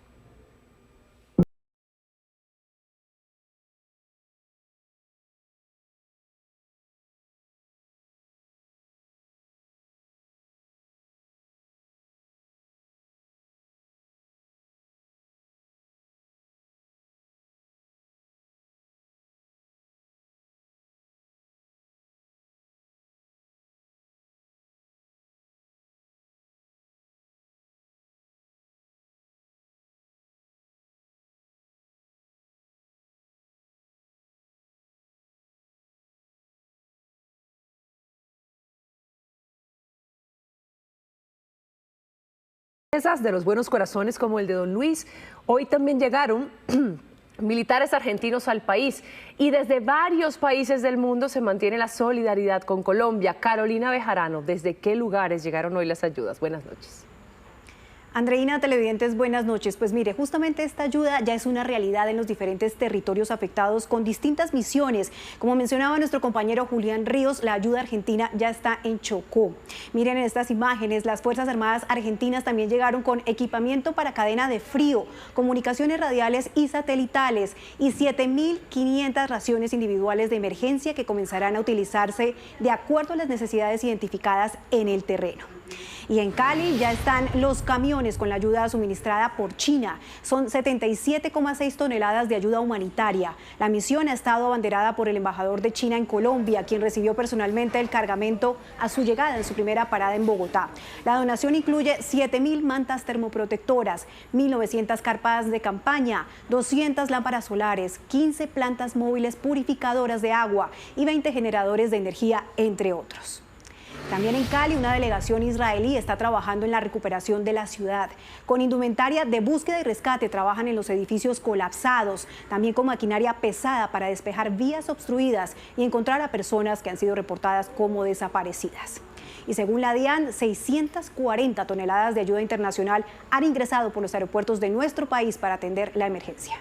De los buenos corazones como el de don Luis, hoy también llegaron militares argentinos al país y desde varios países del mundo se mantiene la solidaridad con Colombia. Carolina Bejarano, ¿desde qué lugares llegaron hoy las ayudas? Buenas noches. Andreina, televidentes, buenas noches. Pues mire, justamente esta ayuda ya es una realidad en los diferentes territorios afectados con distintas misiones. Como mencionaba nuestro compañero Julián Ríos, la ayuda argentina ya está en Chocó. Miren en estas imágenes, las Fuerzas Armadas argentinas también llegaron con equipamiento para cadena de frío, comunicaciones radiales y satelitales y 7.500 raciones individuales de emergencia que comenzarán a utilizarse de acuerdo a las necesidades identificadas en el terreno. Y en Cali ya están los camiones con la ayuda suministrada por China. Son 77,6 toneladas de ayuda humanitaria. La misión ha estado abanderada por el embajador de China en Colombia, quien recibió personalmente el cargamento a su llegada en su primera parada en Bogotá. La donación incluye 7.000 mantas termoprotectoras, 1.900 carpas de campaña, 200 lámparas solares, 15 plantas móviles purificadoras de agua y 20 generadores de energía, entre otros. También en Cali, una delegación israelí está trabajando en la recuperación de la ciudad. Con indumentaria de búsqueda y rescate trabajan en los edificios colapsados, también con maquinaria pesada para despejar vías obstruidas y encontrar a personas que han sido reportadas como desaparecidas. Y según la DIAN, 640 toneladas de ayuda internacional han ingresado por los aeropuertos de nuestro país para atender la emergencia.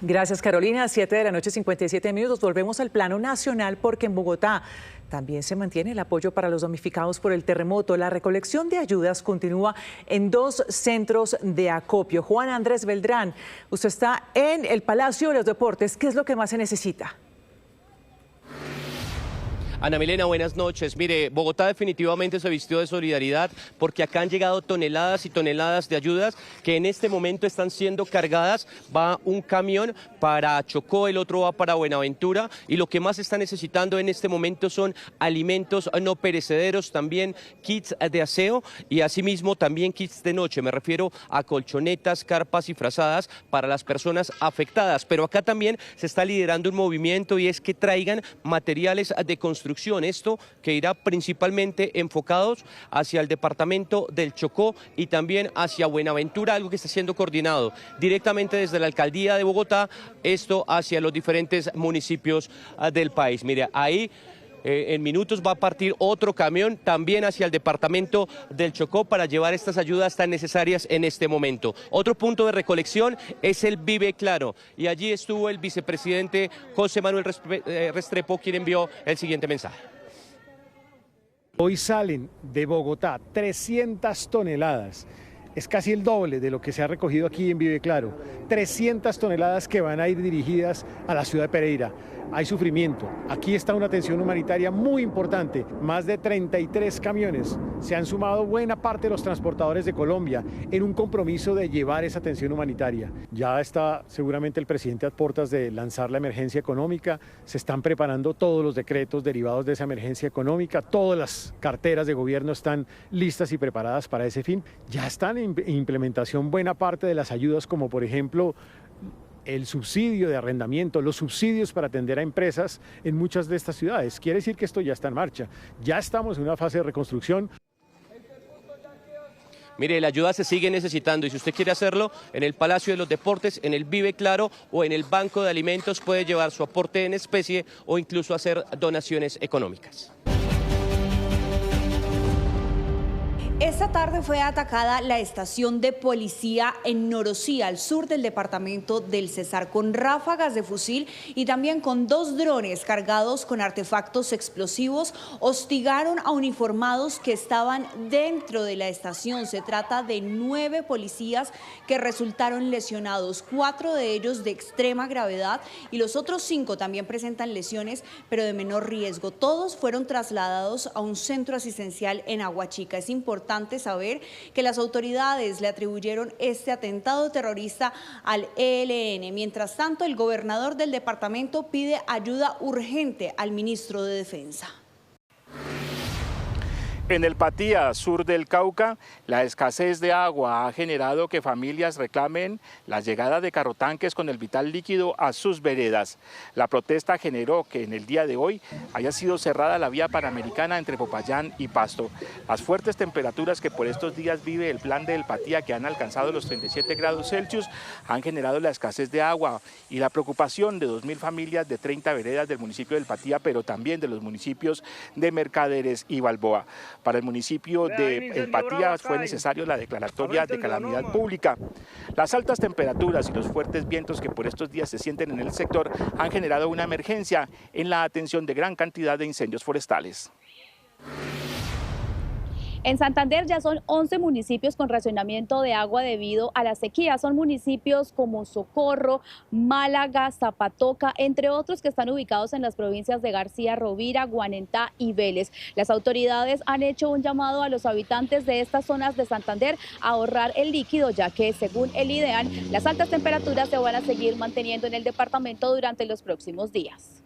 Gracias, Carolina. 7 de la noche, 57 minutos. Volvemos al plano nacional porque en Bogotá también se mantiene el apoyo para los damnificados por el terremoto. La recolección de ayudas continúa en 2 centros de acopio. Juan Andrés Beltrán, usted está en el Palacio de los Deportes. ¿Qué es lo que más se necesita? Ana Milena, buenas noches. Mire, Bogotá definitivamente se vistió de solidaridad porque acá han llegado toneladas y toneladas de ayudas que en este momento están siendo cargadas. Va un camión para Chocó, el otro va para Buenaventura y lo que más se está necesitando en este momento son alimentos no perecederos, también kits de aseo y asimismo también kits de noche. Me refiero a colchonetas, carpas y frazadas para las personas afectadas. Pero acá también se está liderando un movimiento y es que traigan materiales de construcción. Esto que irá principalmente enfocados hacia el departamento del Chocó y también hacia Buenaventura, algo que está siendo coordinado directamente desde la alcaldía de Bogotá, esto hacia los diferentes municipios del país. Mire, ahí en minutos va a partir otro camión también hacia el departamento del Chocó para llevar estas ayudas tan necesarias en este momento. Otro punto de recolección es el Vive Claro y allí estuvo el vicepresidente José Manuel Restrepo, quien envió el siguiente mensaje. Hoy salen de Bogotá 300 toneladas. Es casi el doble de lo que se ha recogido aquí en Vive Claro. 300 toneladas que van a ir dirigidas a la ciudad de Pereira. Hay sufrimiento. Aquí está una atención humanitaria muy importante. Más de 33 camiones. Se han sumado buena parte de los transportadores de Colombia en un compromiso de llevar esa atención humanitaria. Ya está seguramente el presidente a puertas de lanzar la emergencia económica. Se están preparando todos los decretos derivados de esa emergencia económica. Todas las carteras de gobierno están listas y preparadas para ese fin. Ya están en implementación buena parte de las ayudas, como por ejemplo el subsidio de arrendamiento, los subsidios para atender a empresas en muchas de estas ciudades. Quiere decir que esto ya está en marcha. Ya estamos en una fase de reconstrucción. Mire, la ayuda se sigue necesitando y si usted quiere hacerlo en el Palacio de los Deportes, en el Vive Claro o en el Banco de Alimentos, puede llevar su aporte en especie o incluso hacer donaciones económicas. Esta tarde fue atacada la estación de policía en Norosí, al sur del departamento del Cesar, con ráfagas de fusil y también con 2 drones cargados con artefactos explosivos. Hostigaron a uniformados que estaban dentro de la estación. Se trata de 9 policías que resultaron lesionados, 4 de ellos de extrema gravedad y los otros 5 también presentan lesiones, pero de menor riesgo. Todos fueron trasladados a un centro asistencial en Aguachica. Es importante saber que las autoridades le atribuyeron este atentado terrorista al ELN. Mientras tanto, el gobernador del departamento pide ayuda urgente al ministro de Defensa. En el Patía, sur del Cauca, la escasez de agua ha generado que familias reclamen la llegada de carrotanques con el vital líquido a sus veredas. La protesta generó que en el día de hoy haya sido cerrada la vía panamericana entre Popayán y Pasto. Las fuertes temperaturas que por estos días vive el plan del Patía, que han alcanzado los 37 grados Celsius, han generado la escasez de agua y la preocupación de 2.000 familias de 30 veredas del municipio del Patía, pero también de los municipios de Mercaderes y Balboa. Para el municipio de El Patía fue necesario la declaratoria de calamidad pública. Las altas temperaturas y los fuertes vientos que por estos días se sienten en el sector han generado una emergencia en la atención de gran cantidad de incendios forestales. En Santander ya son 11 municipios con racionamiento de agua debido a la sequía. Son municipios como Socorro, Málaga, Zapatoca, entre otros que están ubicados en las provincias de García Rovira, Guanentá y Vélez. Las autoridades han hecho un llamado a los habitantes de estas zonas de Santander a ahorrar el líquido, ya que según el IDEAN, las altas temperaturas se van a seguir manteniendo en el departamento durante los próximos días.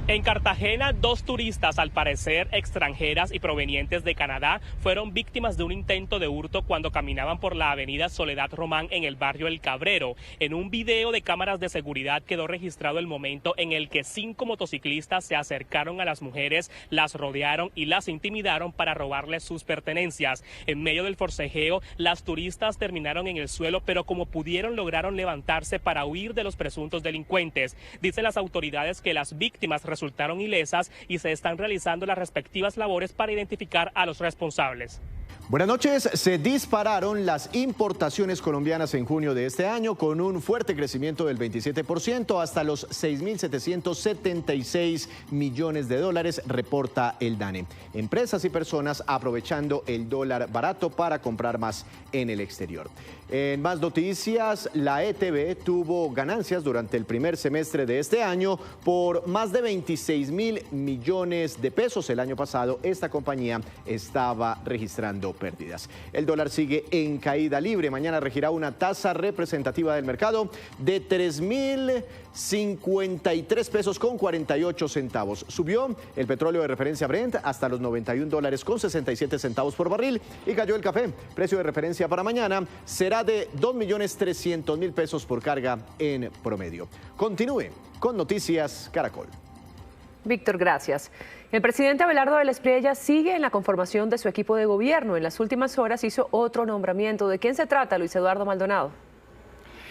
En Cartagena, 2 turistas, al parecer extranjeras y provenientes de Canadá, fueron víctimas de un intento de hurto cuando caminaban por la avenida Soledad Román en el barrio El Cabrero. En un video de cámaras de seguridad quedó registrado el momento en el que 5 motociclistas se acercaron a las mujeres, las rodearon y las intimidaron para robarles sus pertenencias. En medio del forcejeo, las turistas terminaron en el suelo, pero como pudieron lograron levantarse para huir de los presuntos delincuentes. Dicen las autoridades que las víctimas resultaron ilesas y se están realizando las respectivas labores para identificar a los responsables. Buenas noches. Se dispararon las importaciones colombianas en junio de este año con un fuerte crecimiento del 27% hasta los 6.776 millones de dólares, reporta el DANE. Empresas y personas aprovechando el dólar barato para comprar más en el exterior. En más noticias, la ETB tuvo ganancias durante el primer semestre de este año por más de 26.000 millones de pesos. El año pasado esta compañía estaba registrando pérdidas. El dólar sigue en caída libre. Mañana regirá una tasa representativa del mercado de 3.053 pesos con 48 centavos. Subió el petróleo de referencia Brent hasta los $91 con 67 centavos por barril y cayó el café. Precio de referencia para mañana será de 2.300.000 pesos por carga en promedio. Continúe con Noticias Caracol. Víctor, gracias. El presidente Abelardo de la Espriella sigue en la conformación de su equipo de gobierno. En las últimas horas hizo otro nombramiento. ¿De quién se trata, Luis Eduardo Maldonado?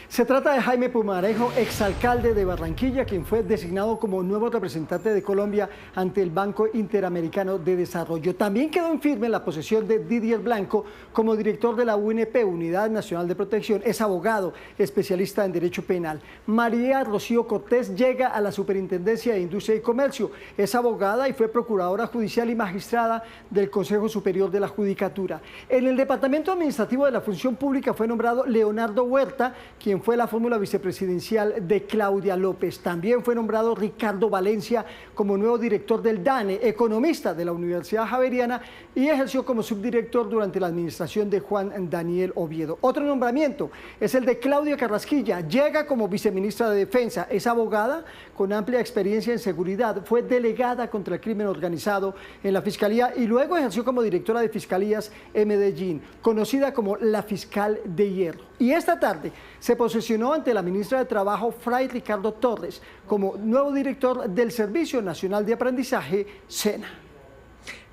Se trata de Jaime Pumarejo, exalcalde de Barranquilla, quien fue designado como nuevo representante de Colombia ante el Banco Interamericano de Desarrollo. También quedó en firme la posesión de Didier Blanco como director de la UNP, Unidad Nacional de Protección. Es abogado, especialista en Derecho Penal. María Rocío Cortés llega a la Superintendencia de Industria y Comercio. Es abogada y fue procuradora judicial y magistrada del Consejo Superior de la Judicatura. En el Departamento Administrativo de la Función Pública fue nombrado Leonardo Huerta, quien fue la fórmula vicepresidencial de Claudia López. También fue nombrado Ricardo Valencia como nuevo director del DANE, economista de la Universidad Javeriana, y ejerció como subdirector durante la administración de Juan Daniel Oviedo. Otro nombramiento es el de Claudia Carrasquilla. Llega como viceministra de Defensa. Es abogada con amplia experiencia en seguridad. Fue delegada contra el crimen organizado en la Fiscalía y luego ejerció como directora de Fiscalías en Medellín, conocida como la Fiscal de Hierro. Y esta tarde se posesionó ante la ministra de Trabajo, Fray Ricardo Torres, como nuevo director del Servicio Nacional de Aprendizaje, SENA.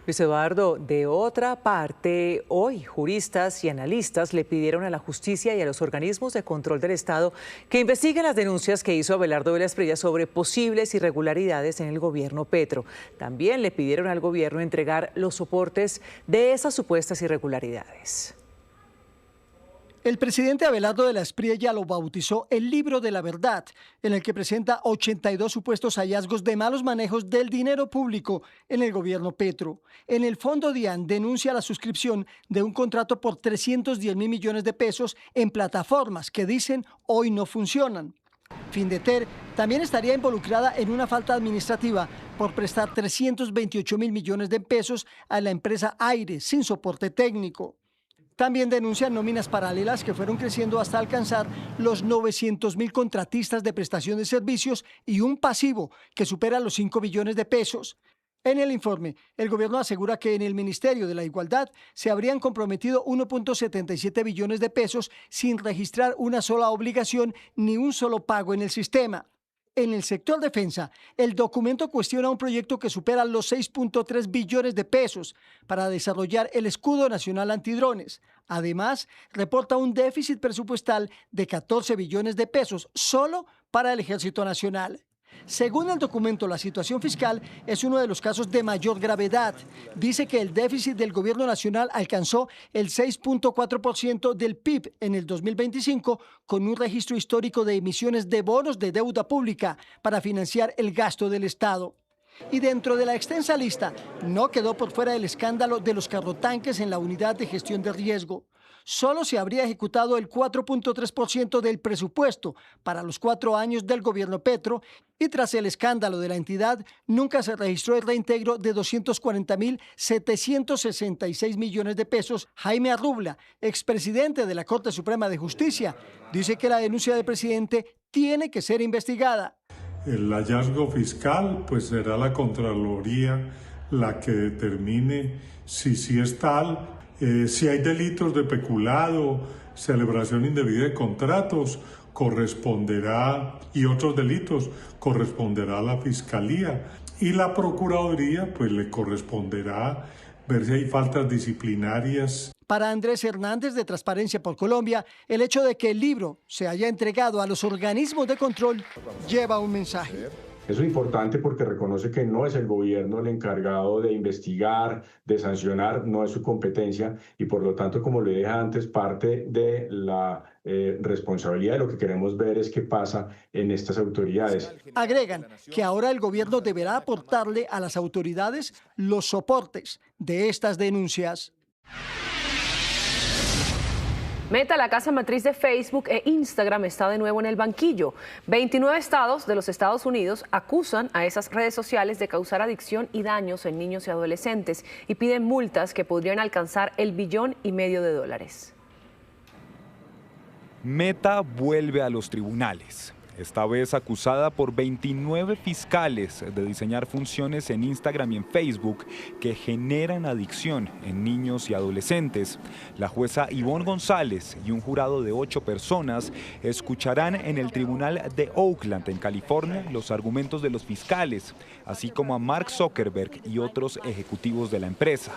Luis Eduardo, de otra parte, hoy juristas y analistas le pidieron a la justicia y a los organismos de control del Estado que investiguen las denuncias que hizo Abelardo de la Espriella sobre posibles irregularidades en el gobierno Petro. También le pidieron al gobierno entregar los soportes de esas supuestas irregularidades. El presidente Abelardo de la Espriella lo bautizó el Libro de la Verdad, en el que presenta 82 supuestos hallazgos de malos manejos del dinero público en el gobierno Petro. En el fondo DIAN denuncia la suscripción de un contrato por 310.000 millones de pesos en plataformas que dicen hoy no funcionan. Findeter también estaría involucrada en una falta administrativa por prestar 328.000 millones de pesos a la empresa Aire sin soporte técnico. También denuncian nóminas paralelas que fueron creciendo hasta alcanzar los 900.000 contratistas de prestación de servicios y un pasivo que supera los 5 billones de pesos. En el informe, el gobierno asegura que en el Ministerio de la Igualdad se habrían comprometido 1.77 billones de pesos sin registrar una sola obligación ni un solo pago en el sistema. En el sector defensa, el documento cuestiona un proyecto que supera los 6.3 billones de pesos para desarrollar el escudo nacional antidrones. Además, reporta un déficit presupuestal de 14 billones de pesos solo para el Ejército Nacional. Según el documento, la situación fiscal es uno de los casos de mayor gravedad. Dice que el déficit del gobierno nacional alcanzó el 6.4% del PIB en el 2025, con un registro histórico de emisiones de bonos de deuda pública para financiar el gasto del Estado. Y dentro de la extensa lista, no quedó por fuera el escándalo de los carrotanques en la unidad de gestión de riesgo. Solo se habría ejecutado el 4.3% del presupuesto para los 4 años del gobierno Petro y tras el escándalo de la entidad nunca se registró el reintegro de 240.766 millones de pesos. Jaime Arrubla, expresidente de la Corte Suprema de Justicia, dice que la denuncia del presidente tiene que ser investigada. El hallazgo fiscal pues será la Contraloría la que determine si es tal. Si hay delitos de peculado, celebración indebida de contratos, corresponderá, y otros delitos, corresponderá a la Fiscalía. Y la Procuraduría, pues le corresponderá ver si hay faltas disciplinarias. Para Andrés Hernández de Transparencia por Colombia, el hecho de que el libro se haya entregado a los organismos de control lleva un mensaje. Eso es importante porque reconoce que no es el gobierno el encargado de investigar, de sancionar, no es su competencia y por lo tanto, como le dije antes, parte de la responsabilidad de lo que queremos ver es qué pasa en estas autoridades. Agregan que ahora el gobierno deberá aportarle a las autoridades los soportes de estas denuncias. Meta, la casa matriz de Facebook e Instagram, está de nuevo en el banquillo. 29 estados de los Estados Unidos acusan a esas redes sociales de causar adicción y daños en niños y adolescentes y piden multas que podrían alcanzar el $1,5 billion. Meta vuelve a los tribunales, esta vez acusada por 29 fiscales de diseñar funciones en Instagram y en Facebook que generan adicción en niños y adolescentes. La jueza Ivonne González y un jurado de 8 personas escucharán en el tribunal de Oakland, en California, los argumentos de los fiscales, así como a Mark Zuckerberg y otros ejecutivos de la empresa.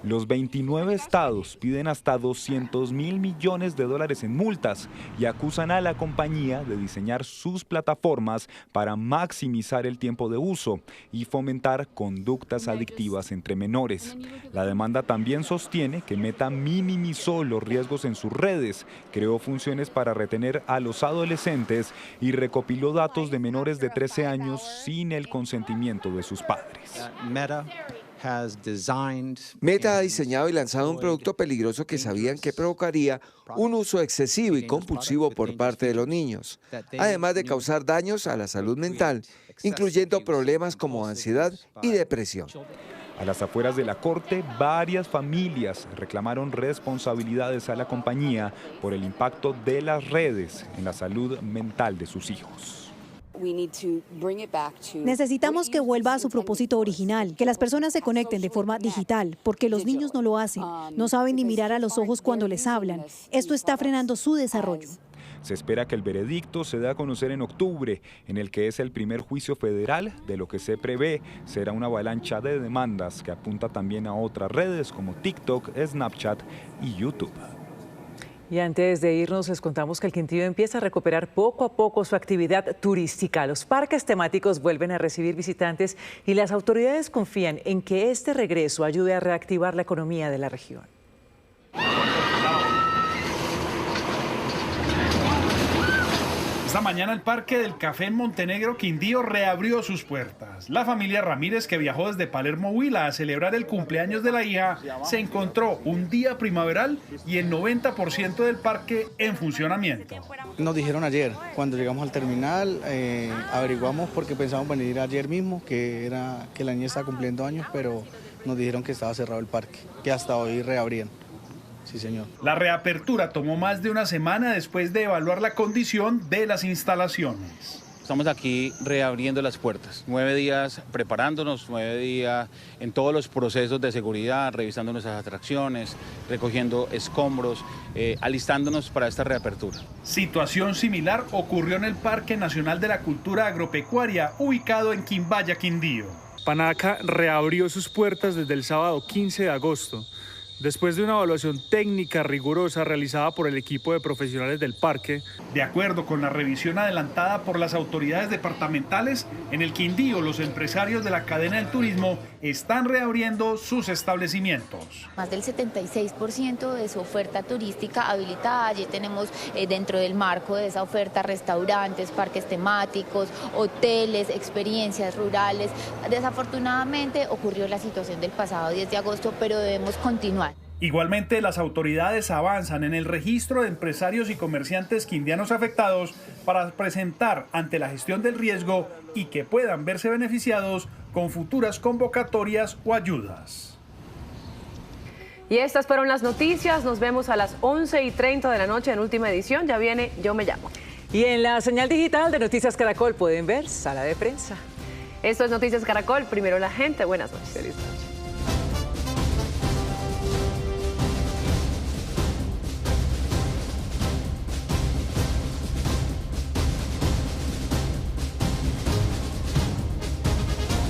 Los 29 estados piden hasta $200 mil millones en multas y acusan a la compañía de diseñar sus plataformas para maximizar el tiempo de uso y fomentar conductas adictivas entre menores. La demanda también sostiene que Meta minimizó los riesgos en sus redes, creó funciones para retener a los adolescentes y recopiló datos de menores de 13 años sin el consentimiento de sus padres. Meta ha diseñado y lanzado un producto peligroso que sabían que provocaría un uso excesivo y compulsivo por parte de los niños, además de causar daños a la salud mental, incluyendo problemas como ansiedad y depresión. A las afueras de la corte, varias familias reclamaron responsabilidades a la compañía por el impacto de las redes en la salud mental de sus hijos. Necesitamos que vuelva a su propósito original, que las personas se conecten de forma digital, porque los niños no lo hacen, no saben ni mirar a los ojos cuando les hablan. Esto está frenando su desarrollo. Se espera que el veredicto se dé a conocer en octubre, en el que es el primer juicio federal de lo que se prevé será una avalancha de demandas que apunta también a otras redes como TikTok, Snapchat y YouTube. Y antes de irnos, les contamos que el Quindío empieza a recuperar poco a poco su actividad turística. Los parques temáticos vuelven a recibir visitantes y las autoridades confían en que este regreso ayude a reactivar la economía de la región. Esta mañana el Parque del Café en Montenegro, Quindío, reabrió sus puertas. La familia Ramírez, que viajó desde Palermo, Huila, a celebrar el cumpleaños de la hija, se encontró un día primaveral y el 90% del parque en funcionamiento. Nos dijeron ayer, cuando llegamos al terminal, averiguamos porque pensábamos venir ayer mismo, que la niña estaba cumpliendo años, pero nos dijeron que estaba cerrado el parque, que hasta hoy reabrían. Sí, señor. La reapertura tomó más de una semana después de evaluar la condición de las instalaciones. Estamos aquí reabriendo las puertas, 9 días preparándonos, 9 días en todos los procesos de seguridad, revisando nuestras atracciones, recogiendo escombros, alistándonos para esta reapertura. Situación similar ocurrió en el Parque Nacional de la Cultura Agropecuaria, ubicado en Quimbaya, Quindío. Panaca reabrió sus puertas desde el sábado 15 de agosto. Después de una evaluación técnica rigurosa realizada por el equipo de profesionales del parque. De acuerdo con la revisión adelantada por las autoridades departamentales, en el Quindío los empresarios de la cadena del turismo están reabriendo sus establecimientos. Más del 76% de su oferta turística habilitada. Allí tenemos dentro del marco de esa oferta restaurantes, parques temáticos, hoteles, experiencias rurales. Desafortunadamente ocurrió la situación del pasado 10 de agosto, pero debemos continuar. Igualmente, las autoridades avanzan en el registro de empresarios y comerciantes quindianos afectados para presentar ante la gestión del riesgo y que puedan verse beneficiados con futuras convocatorias o ayudas. Y estas fueron las noticias. Nos vemos a las 11:30 de la noche en Última Edición. Ya viene Yo Me Llamo. Y en la señal digital de Noticias Caracol pueden ver Sala de Prensa. Esto es Noticias Caracol. Primero la gente. Buenas noches. Feliz noche.